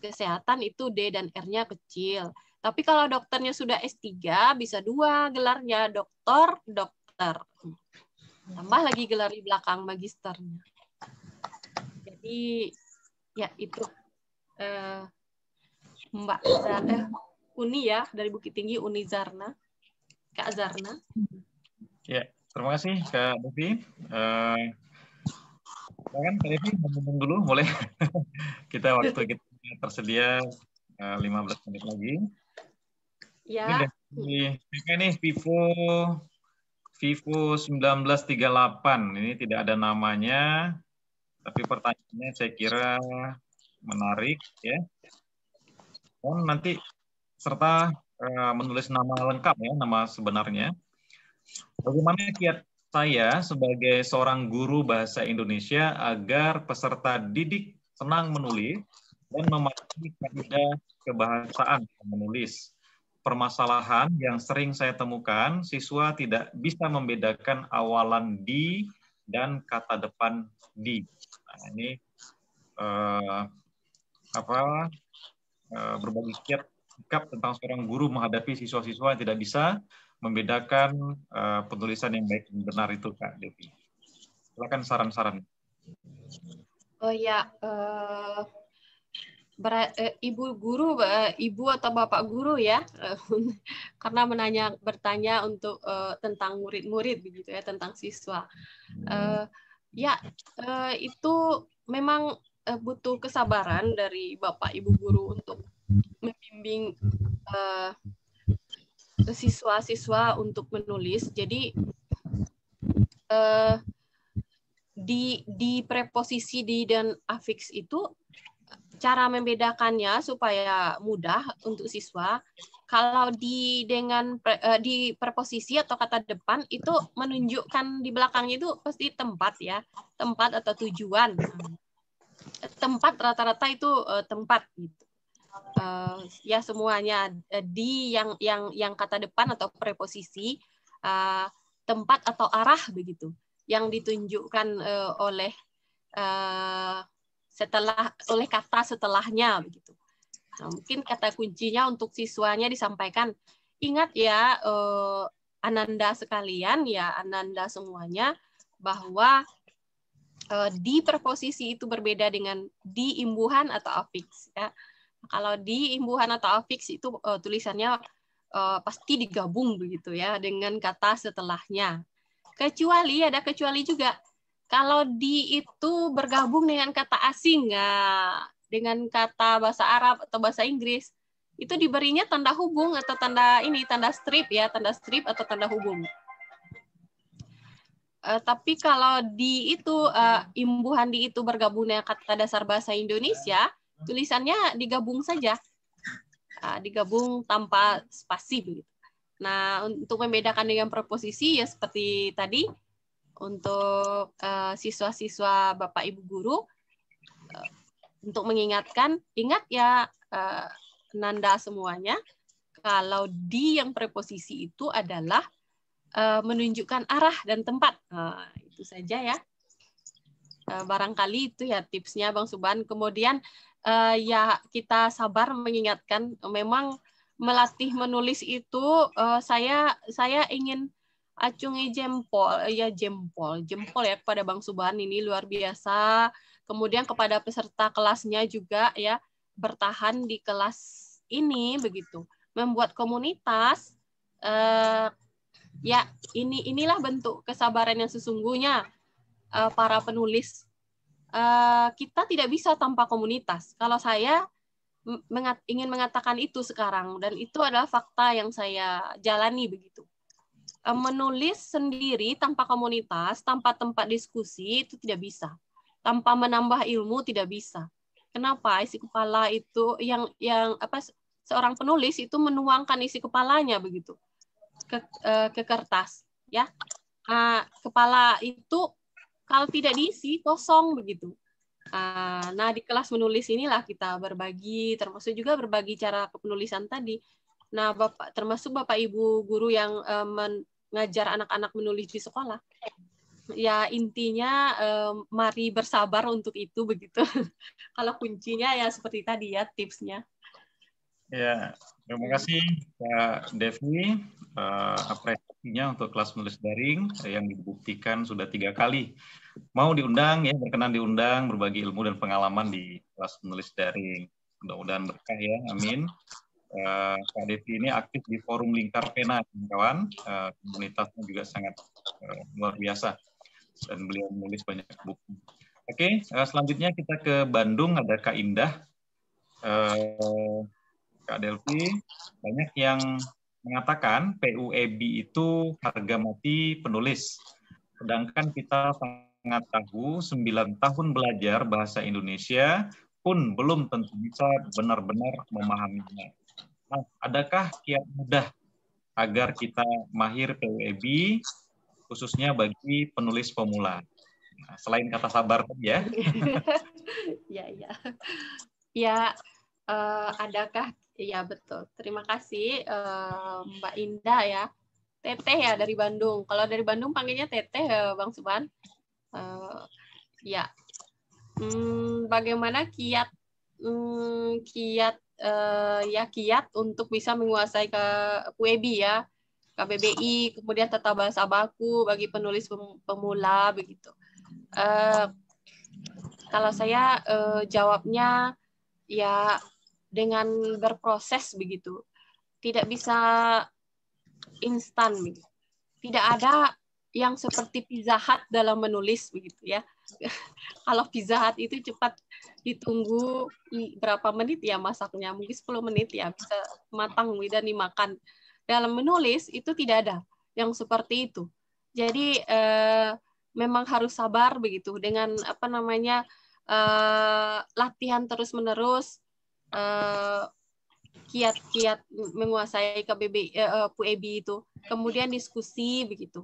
kesehatan itu D dan R-nya kecil. Tapi kalau dokternya sudah S3 bisa 2 gelarnya, dokter, dokter. Tambah lagi gelar di belakang magisternya. Jadi ya itu Mbak Uni ya dari Bukit Tinggi, Uni Zarna, Kak Zarna. Ya, terima kasih Kak Devi. Kan Kak Devi ngomong dulu, boleh? Kita waktu kita tersedia 15 menit lagi. Ya. Ini Vivo 1938. Ini tidak ada namanya, tapi pertanyaannya saya kira menarik ya. Dan nanti serta menulis nama lengkap ya, nama sebenarnya. Bagaimana kiat saya sebagai seorang guru bahasa Indonesia agar peserta didik senang menulis dan memahami kaidah kebahasaan menulis? Permasalahan yang sering saya temukan, siswa tidak bisa membedakan awalan di dan kata depan di. Nah, ini berbagi sikap tentang seorang guru menghadapi siswa-siswa yang tidak bisa membedakan penulisan yang baik dan benar itu, Kak Devi. Silakan saran-saran. Oh ya, ibu guru, ibu atau bapak guru ya, karena bertanya untuk tentang murid-murid begitu ya, tentang siswa. Itu memang butuh kesabaran dari bapak ibu guru untuk membimbing siswa-siswa untuk menulis. Jadi di preposisi di dan afiks itu cara membedakannya supaya mudah untuk siswa. Kalau di preposisi atau kata depan itu menunjukkan di belakangnya itu pasti tempat ya, tempat atau tujuan. Tempat rata-rata itu tempat gitu. Ya semuanya di yang kata depan atau preposisi, tempat atau arah begitu yang ditunjukkan oleh kata setelahnya begitu. Nah, mungkin kata kuncinya untuk siswanya disampaikan, ingat ya Ananda sekalian ya, Ananda semuanya, bahwa di preposisi itu berbeda dengan di imbuhan atau afiks ya. Kalau di imbuhan atau afiks itu tulisannya pasti digabung begitu ya dengan kata setelahnya. Kecuali ada kecuali juga. Kalau di itu bergabung dengan kata asing, dengan kata bahasa Arab atau bahasa Inggris, itu diberinya tanda hubung atau tanda strip ya, tanda strip atau tanda hubung. Tapi kalau di itu imbuhan di itu bergabung dengan kata dasar bahasa Indonesia, tulisannya digabung saja, digabung tanpa spasi begitu. Nah, untuk membedakan dengan preposisi ya seperti tadi. Untuk siswa-siswa Bapak Ibu guru, untuk mengingatkan, ingat ya Nanda semuanya, kalau di yang preposisi itu adalah menunjukkan arah dan tempat. Itu saja ya. Barangkali itu ya tipsnya Bang Suban. Kemudian ya kita sabar mengingatkan, memang melatih menulis itu saya ingin acungi jempol ya kepada Bang Suban, ini luar biasa. Kemudian kepada peserta kelasnya juga ya, bertahan di kelas ini begitu, membuat komunitas. Ya inilah bentuk kesabaran yang sesungguhnya para penulis. kita tidak bisa tanpa komunitas. Kalau saya ingin mengatakan itu sekarang, dan itu adalah fakta yang saya jalani begitu. Menulis sendiri tanpa komunitas, tanpa tempat diskusi itu tidak bisa. Tanpa menambah ilmu tidak bisa. Kenapa? Isi kepala itu seorang penulis itu menuangkan isi kepalanya begitu ke kertas, ya. Kepala itu kalau tidak diisi kosong begitu. Nah, di kelas menulis inilah kita berbagi, termasuk juga berbagi cara kepenulisan tadi. Nah, termasuk Bapak Ibu guru yang mengajar anak-anak menulis di sekolah. Ya, intinya mari bersabar untuk itu begitu. Kalau kuncinya ya seperti tadi ya tipsnya. Ya, terima kasih Kak Devi. Apresiasinya untuk kelas menulis daring yang dibuktikan sudah 3 kali. Mau diundang ya, berkenan diundang berbagi ilmu dan pengalaman di kelas menulis daring. Mudah-mudahan berkah ya, amin. Kak Devi ini aktif di forum Lingkar Pena, kawan. Komunitasnya juga sangat luar biasa dan beliau menulis banyak buku. Oke, selanjutnya kita ke Bandung, ada Kak Indah. Kak Delvi, banyak yang mengatakan PUEB itu harga mati penulis. Sedangkan kita sangat tahu 9 tahun belajar bahasa Indonesia pun belum tentu bisa benar-benar memahaminya. Nah, adakah kiat mudah agar kita mahir PUEB, khususnya bagi penulis pemula? Nah, selain kata sabar tadi ya. Ya, adakah? Ya, betul. Terima kasih Mbak Indah ya. Teteh ya dari Bandung. Kalau dari Bandung panggilnya Teteh, Bang Suban. Ya. Bagaimana kiat untuk bisa menguasai PUEB ya, KBBI, kemudian tata bahasa baku bagi penulis pemula begitu. Kalau saya jawabnya ya dengan berproses begitu. Tidak bisa instan begitu. Tidak ada yang seperti Pizza Hut dalam menulis begitu ya. Kalau Pizza Hut itu cepat ditunggu berapa menit ya masaknya, mungkin 10 menit ya bisa matang dan dimakan. Dalam menulis itu tidak ada yang seperti itu. Jadi memang harus sabar begitu dengan latihan terus-menerus, kiat-kiat menguasai PUEB itu, kemudian diskusi begitu.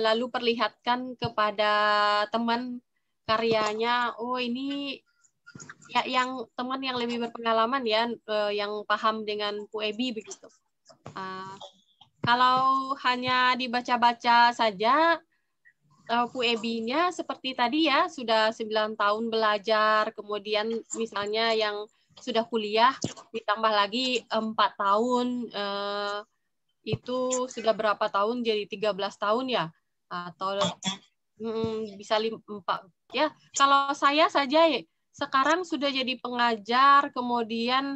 Lalu perlihatkan kepada teman karyanya, oh ini ya yang teman yang lebih berpengalaman ya, yang paham dengan PUEB begitu. Kalau hanya dibaca-baca saja, PUEB-nya seperti tadi ya, sudah 9 tahun belajar, kemudian misalnya yang sudah kuliah ditambah lagi 4 tahun, itu sudah berapa tahun, jadi 13 tahun ya, atau bisa 4 ya. Kalau saya saja sekarang sudah jadi pengajar, kemudian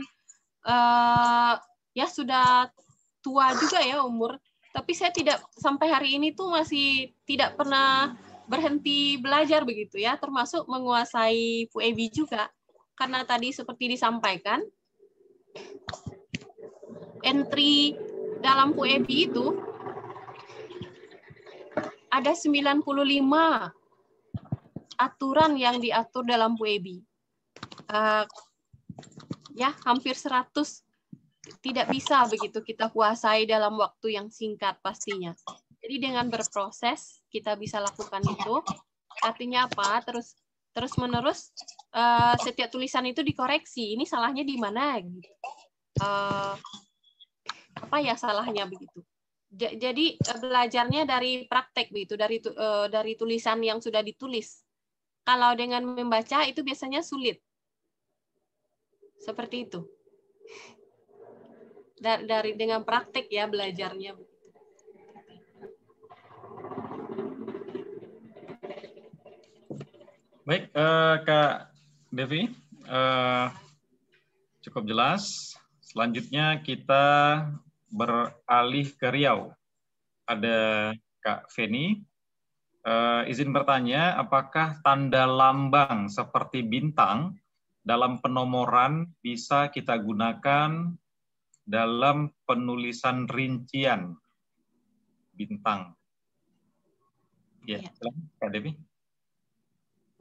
ya sudah tua juga ya umur, tapi saya tidak sampai hari ini tuh masih tidak pernah berhenti belajar begitu ya, termasuk menguasai PUEB juga. Karena tadi seperti disampaikan, entry dalam PUEB itu ada 95 aturan yang diatur dalam PUEB. Ya, hampir 100. Tidak bisa begitu kita kuasai dalam waktu yang singkat pastinya. Jadi dengan berproses kita bisa lakukan itu. Artinya apa? Terus menerus setiap tulisan itu dikoreksi. Ini salahnya di mana? Gitu. Apa ya salahnya begitu? Jadi belajarnya dari praktek begitu, dari tulisan yang sudah ditulis. Kalau dengan membaca itu biasanya sulit. Seperti itu. Dengan praktek ya belajarnya. Baik, Kak Devi, cukup jelas. Selanjutnya kita beralih ke Riau. Ada Kak Feni. izin bertanya, apakah tanda lambang seperti bintang dalam penomoran bisa kita gunakan dalam penulisan rincian bintang? Ya, silakan Kak Devi.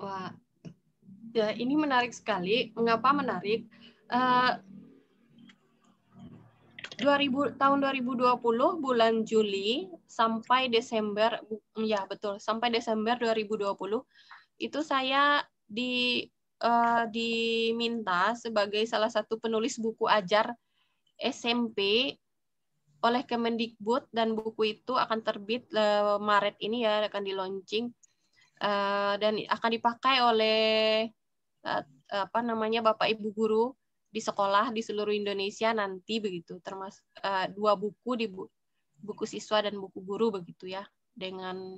Wah, ya, ini menarik sekali. Mengapa menarik? Tahun 2020 bulan Juli sampai Desember, ya betul, sampai Desember 2020 itu saya diminta sebagai salah satu penulis buku ajar SMP oleh Kemendikbud, dan buku itu akan terbit Maret ini ya, akan di-launching dan akan dipakai oleh Bapak Ibu guru di sekolah di seluruh Indonesia nanti begitu, termasuk 2 buku di buku siswa dan buku guru begitu ya, dengan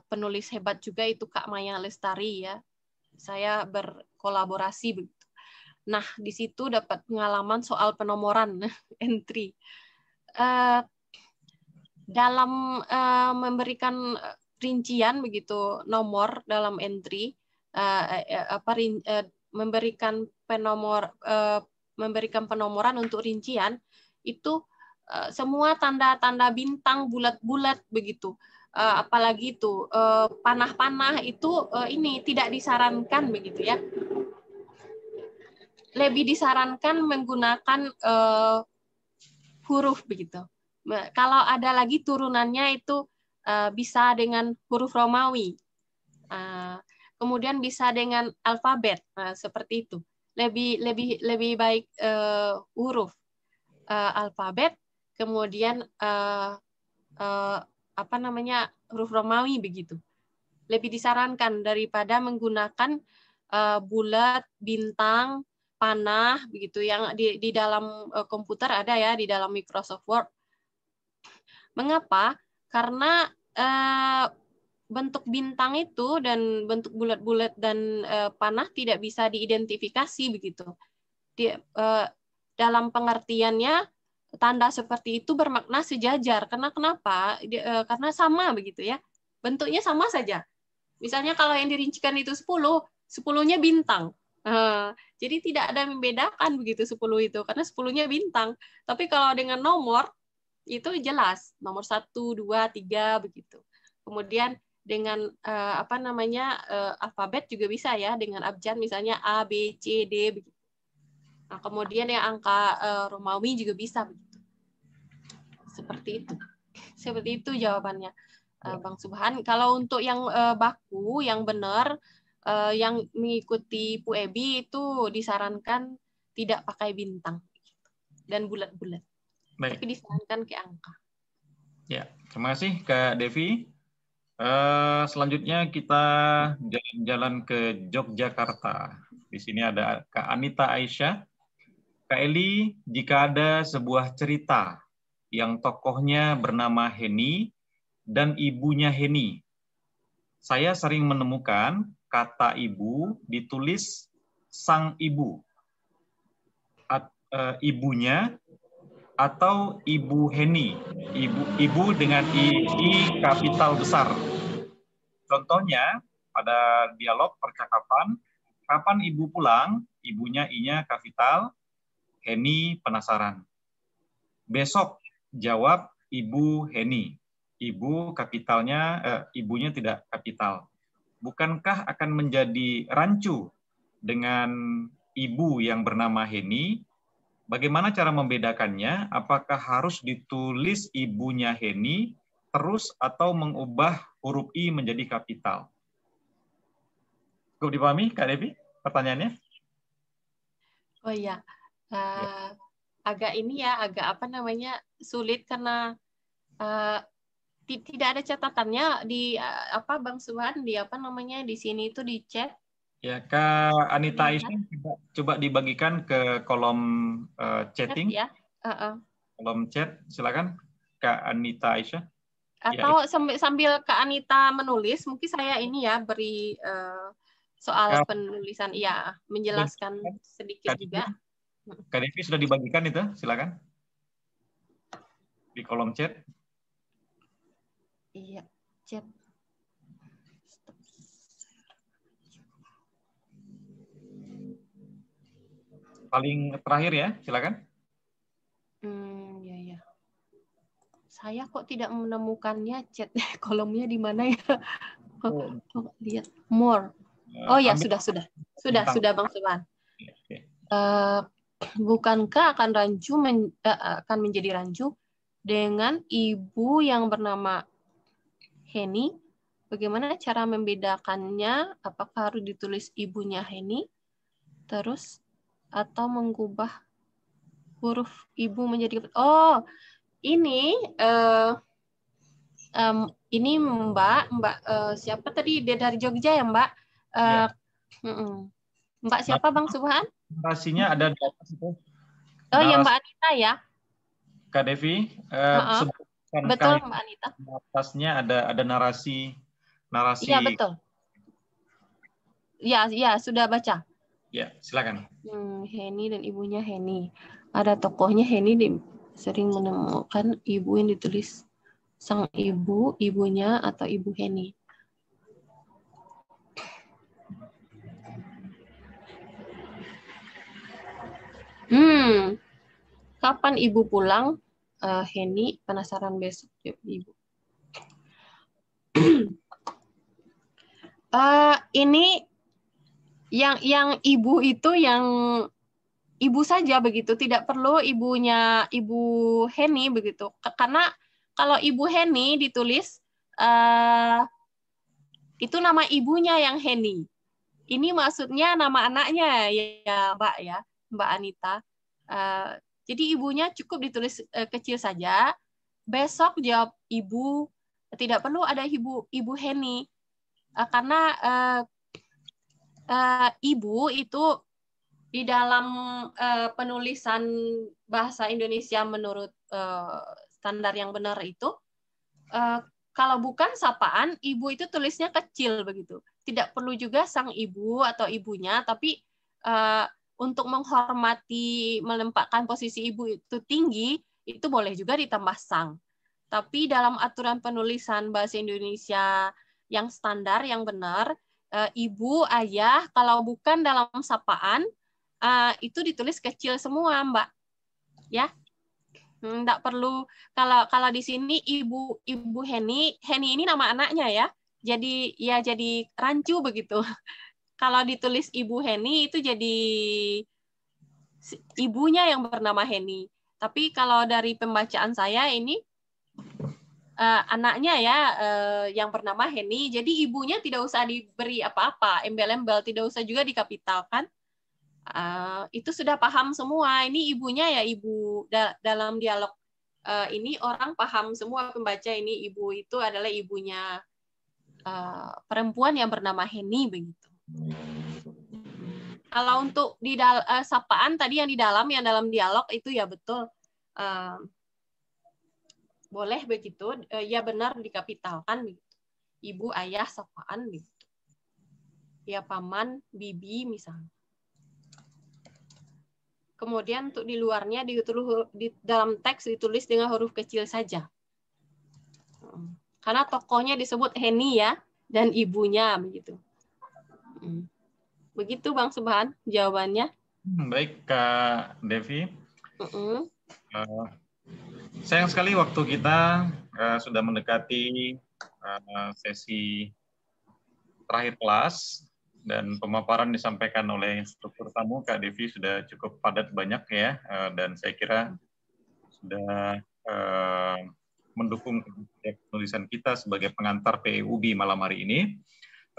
penulis hebat juga itu Kak Maya Lestari ya. Saya berkolaborasi begitu. Nah, di situ dapat pengalaman soal penomoran entry. Dalam memberikan rincian begitu nomor dalam entry, memberikan penomoran untuk rincian itu semua tanda-tanda bintang bulat-bulat begitu, apalagi itu panah-panah itu ini tidak disarankan begitu ya. Lebih disarankan menggunakan huruf begitu. Kalau ada lagi turunannya itu bisa dengan huruf Romawi. Kemudian bisa dengan alfabet, seperti itu. Lebih baik huruf alfabet, kemudian huruf Romawi begitu. Lebih disarankan daripada menggunakan bulat, bintang, panah begitu yang di dalam komputer ada ya, di dalam Microsoft Word. Mengapa? Karena bentuk bintang itu dan bentuk bulat-bulat dan panah tidak bisa diidentifikasi begitu. Dalam pengertiannya tanda seperti itu bermakna sejajar. Karena kenapa? Karena sama begitu ya. Bentuknya sama saja. Misalnya kalau yang dirincikan itu 10, 10-nya bintang. Jadi tidak ada membedakan begitu 10 itu karena 10-nya bintang. Tapi kalau dengan nomor itu jelas nomor 1, 2, 3 begitu. Kemudian dengan alfabet juga bisa ya, dengan abjad misalnya A, B, C, D begitu. Nah, kemudian yang angka Romawi juga bisa begitu. Seperti itu jawabannya, Bang Subhan. Kalau untuk yang baku yang benar yang mengikuti PUEBI itu disarankan tidak pakai bintang dan bulat-bulat. Tapi disarankan ke angka. Ya, terima kasih Kak Devi. Selanjutnya kita jalan-jalan ke Yogyakarta. Di sini ada Kak Anita Aisyah. Kak Eli, jika ada sebuah cerita yang tokohnya bernama Heni dan ibunya Heni, saya sering menemukan kata ibu ditulis sang ibu, ibunya, atau Ibu Heni, ibu dengan I kapital besar. Contohnya pada dialog percakapan, kapan ibu pulang, ibunya I-nya kapital, Heni penasaran. Besok jawab Ibu Heni, ibu kapitalnya, ibunya tidak kapital. Bukankah akan menjadi rancu dengan ibu yang bernama Heni? Bagaimana cara membedakannya? Apakah harus ditulis ibunya Heni terus atau mengubah huruf I menjadi kapital? Cukup dipahami, Kak Devi, pertanyaannya? Oh iya, agak sulit karena tidak ada catatannya di Bang Subhan di sini itu di chat. Ya, Kak Anita Aisyah, coba dibagikan ke kolom chatting. Ya. Kolom chat, silakan Kak Anita Aisyah. Atau sambil Kak Anita menulis, mungkin saya ini ya beri soal penulisan, ya menjelaskan sedikit juga. Kak Devi sudah dibagikan itu, silakan di kolom chat. Iya, chat. paling terakhir ya, silakan. Ya. Saya kok tidak menemukannya chat kolomnya di mana ya? Lihat more. Oh ya, sudah Bang Subhan. Bukankah akan menjadi rancu dengan ibu yang bernama Heni? Bagaimana cara membedakannya? Apakah harus ditulis ibunya Heni terus atau mengubah huruf ibu menjadi ini ini Mbak siapa tadi, dia dari Jogja ya Mbak? Mbak siapa Bang Subhan? Narasinya ada di atas itu. Ya Mbak Anita ya. Kak Devi, betul Mbak Anita. Di atasnya ada narasi. Iya betul. Ya sudah baca. Ya silakan. Heni dan ibunya Heni. Ada tokohnya Heni sering menemukan ibu yang ditulis sang ibu, ibunya atau ibu Heni. Kapan ibu pulang? Heni penasaran besok ibu. Ini yang ibu itu yang ibu saja begitu, tidak perlu ibunya ibu Heni begitu. Karena kalau ibu Heni ditulis itu nama ibunya yang Heni. Ini maksudnya nama anaknya ya Mbak Anita. Jadi ibunya cukup ditulis kecil saja. Besok jawab ibu, tidak perlu ada ibu Heni. Karena ibu itu di dalam penulisan bahasa Indonesia menurut standar yang benar itu, kalau bukan sapaan, ibu itu tulisnya kecil begitu. Tidak perlu juga sang ibu atau ibunya, tapi untuk menghormati, menempatkan posisi ibu itu tinggi, itu boleh juga ditambah sang. Tapi dalam aturan penulisan bahasa Indonesia yang standar, yang benar, ibu, ayah, kalau bukan dalam sapaan, itu ditulis kecil semua, Mbak. Ya, enggak perlu. Kalau di sini ibu Heni ini nama anaknya ya. Jadi rancu begitu. Kalau ditulis ibu Heni itu jadi ibunya yang bernama Heni. Tapi kalau dari pembacaan saya ini anaknya ya yang bernama Heni. Jadi ibunya tidak usah diberi apa-apa, embel-embel, tidak usah juga dikapitalkan. Itu sudah paham semua. Ini ibunya ya ibu. Dalam dialog ini orang paham semua, pembaca ini ibu itu adalah ibunya perempuan yang bernama Heni begitu. Kalau untuk di sapaan tadi yang dalam dialog itu ya betul boleh begitu, ya benar dikapitalkan begitu. Ibu, ayah, sapaan begitu. Ya paman, bibi misalnya. Kemudian untuk di luarnya di dalam teks ditulis dengan huruf kecil saja. Karena tokohnya disebut Heni ya, dan ibunya begitu. Begitu Bang Subhan jawabannya. Baik Kak Devi. Sayang sekali waktu kita sudah mendekati sesi terakhir kelas. Dan pemaparan disampaikan oleh instruktur tamu Kak Devi sudah cukup padat banyak ya, dan saya kira sudah mendukung penulisan kita sebagai pengantar PEUB malam hari ini.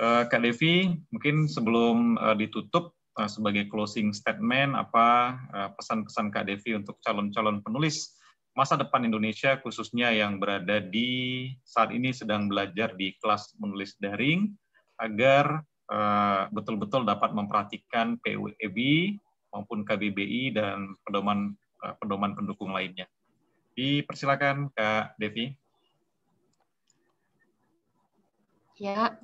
Kak Devi, mungkin sebelum ditutup sebagai closing statement, apa pesan-pesan Kak Devi untuk calon-calon penulis masa depan Indonesia, khususnya yang berada di saat ini sedang belajar di kelas menulis daring, agar betul-betul dapat memperhatikan PUEB maupun KBBI dan pedoman pendukung lainnya. Dipersilakan Kak Devi. Ya.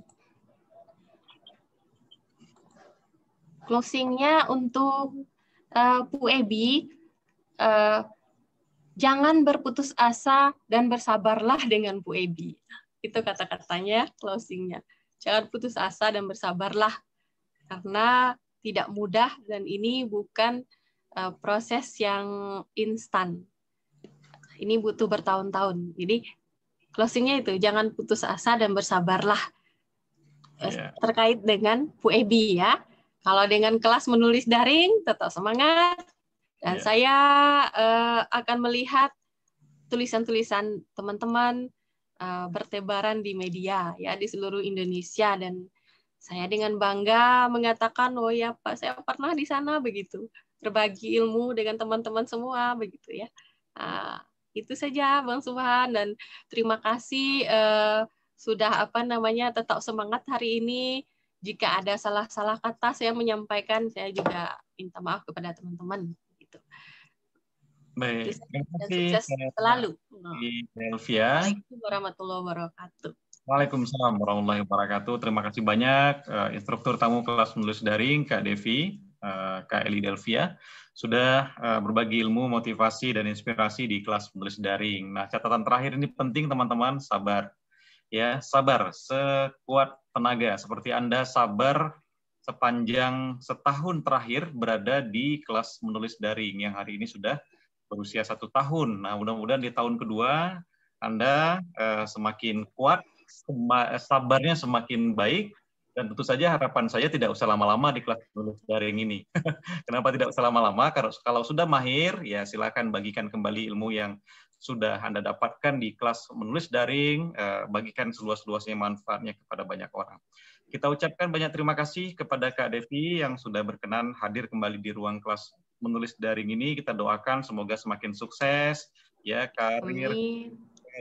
Closingnya untuk PUEB, jangan berputus asa dan bersabarlah dengan PUEB. Itu kata-katanya, closingnya. Jangan putus asa dan bersabarlah, karena tidak mudah dan ini bukan proses yang instan. Ini butuh bertahun-tahun. Jadi closingnya itu, jangan putus asa dan bersabarlah terkait dengan Bu Ebi ya. Kalau dengan kelas menulis daring, tetap semangat. Dan saya akan melihat tulisan-tulisan teman-teman bertebaran di media ya di seluruh Indonesia, dan saya dengan bangga mengatakan, oh ya Pak, saya pernah di sana begitu, berbagi ilmu dengan teman-teman semua begitu ya. Itu saja Bang Subhan, dan terima kasih sudah tetap semangat hari ini. Jika ada salah-salah kata saya menyampaikan, saya juga minta maaf kepada teman-teman gitu. Baik, terima kasih selalu. Delvia. Assalamualaikum warahmatullahi wabarakatuh. Waalaikumsalam warahmatullahi wabarakatuh. Terima kasih banyak instruktur tamu kelas menulis daring Kak Devi, Kak Eli Delvia, sudah berbagi ilmu, motivasi, dan inspirasi di kelas menulis daring. Nah, catatan terakhir ini penting teman-teman, sabar. Ya, sabar sekuat tenaga. Seperti Anda sabar sepanjang setahun terakhir berada di kelas menulis daring yang hari ini sudah berusia 1 tahun. Nah, mudah-mudahan di tahun kedua Anda semakin kuat, sabarnya semakin baik, dan tentu saja harapan saya tidak usah lama-lama di kelas menulis daring ini. Kenapa tidak usah lama-lama? Karena kalau sudah mahir, ya silakan bagikan kembali ilmu yang sudah Anda dapatkan di kelas menulis daring, bagikan seluas-luasnya manfaatnya kepada banyak orang. Kita ucapkan banyak terima kasih kepada Kak Devi yang sudah berkenan hadir kembali di ruang kelas menulis daring ini. Kita doakan semoga semakin sukses, ya, karir,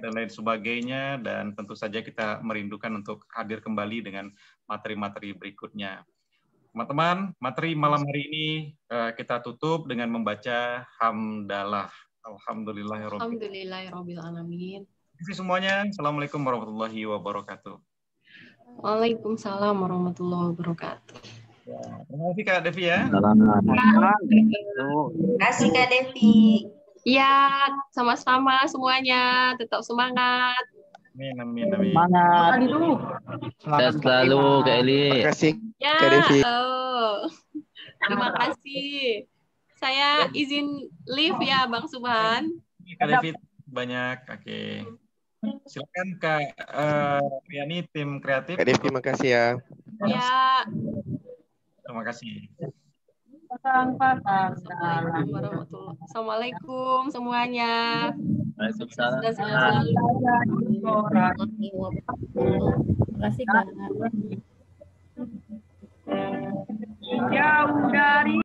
dan lain sebagainya, dan tentu saja kita merindukan untuk hadir kembali dengan materi-materi berikutnya. Teman-teman, materi malam hari ini kita tutup dengan membaca hamdalah. Alhamdulillahirabbil alamin. Terima kasih semuanya. Assalamualaikum warahmatullahi wabarakatuh. Waalaikumsalam warahmatullahi wabarakatuh. Ya, terima kasih Kak Devi ya. Terima kasih Kak Devi. Ya, sama-sama semuanya. Tetap semangat. Amin, amin, amin. Semangat. Sehat selalu Kak Eli. Terima kasih Ya, Kak Devi. Terima kasih. Saya izin leave ya Bang Subhan. Kak Devi banyak. Oke. Silakan Kak Riani, tim kreatif. Kak Devi, makasih ya. Ya. Terima kasih. Assalamualaikum semuanya. Waalaikumsalam. Dan selalu. Terima kasih Kak. Jauh dari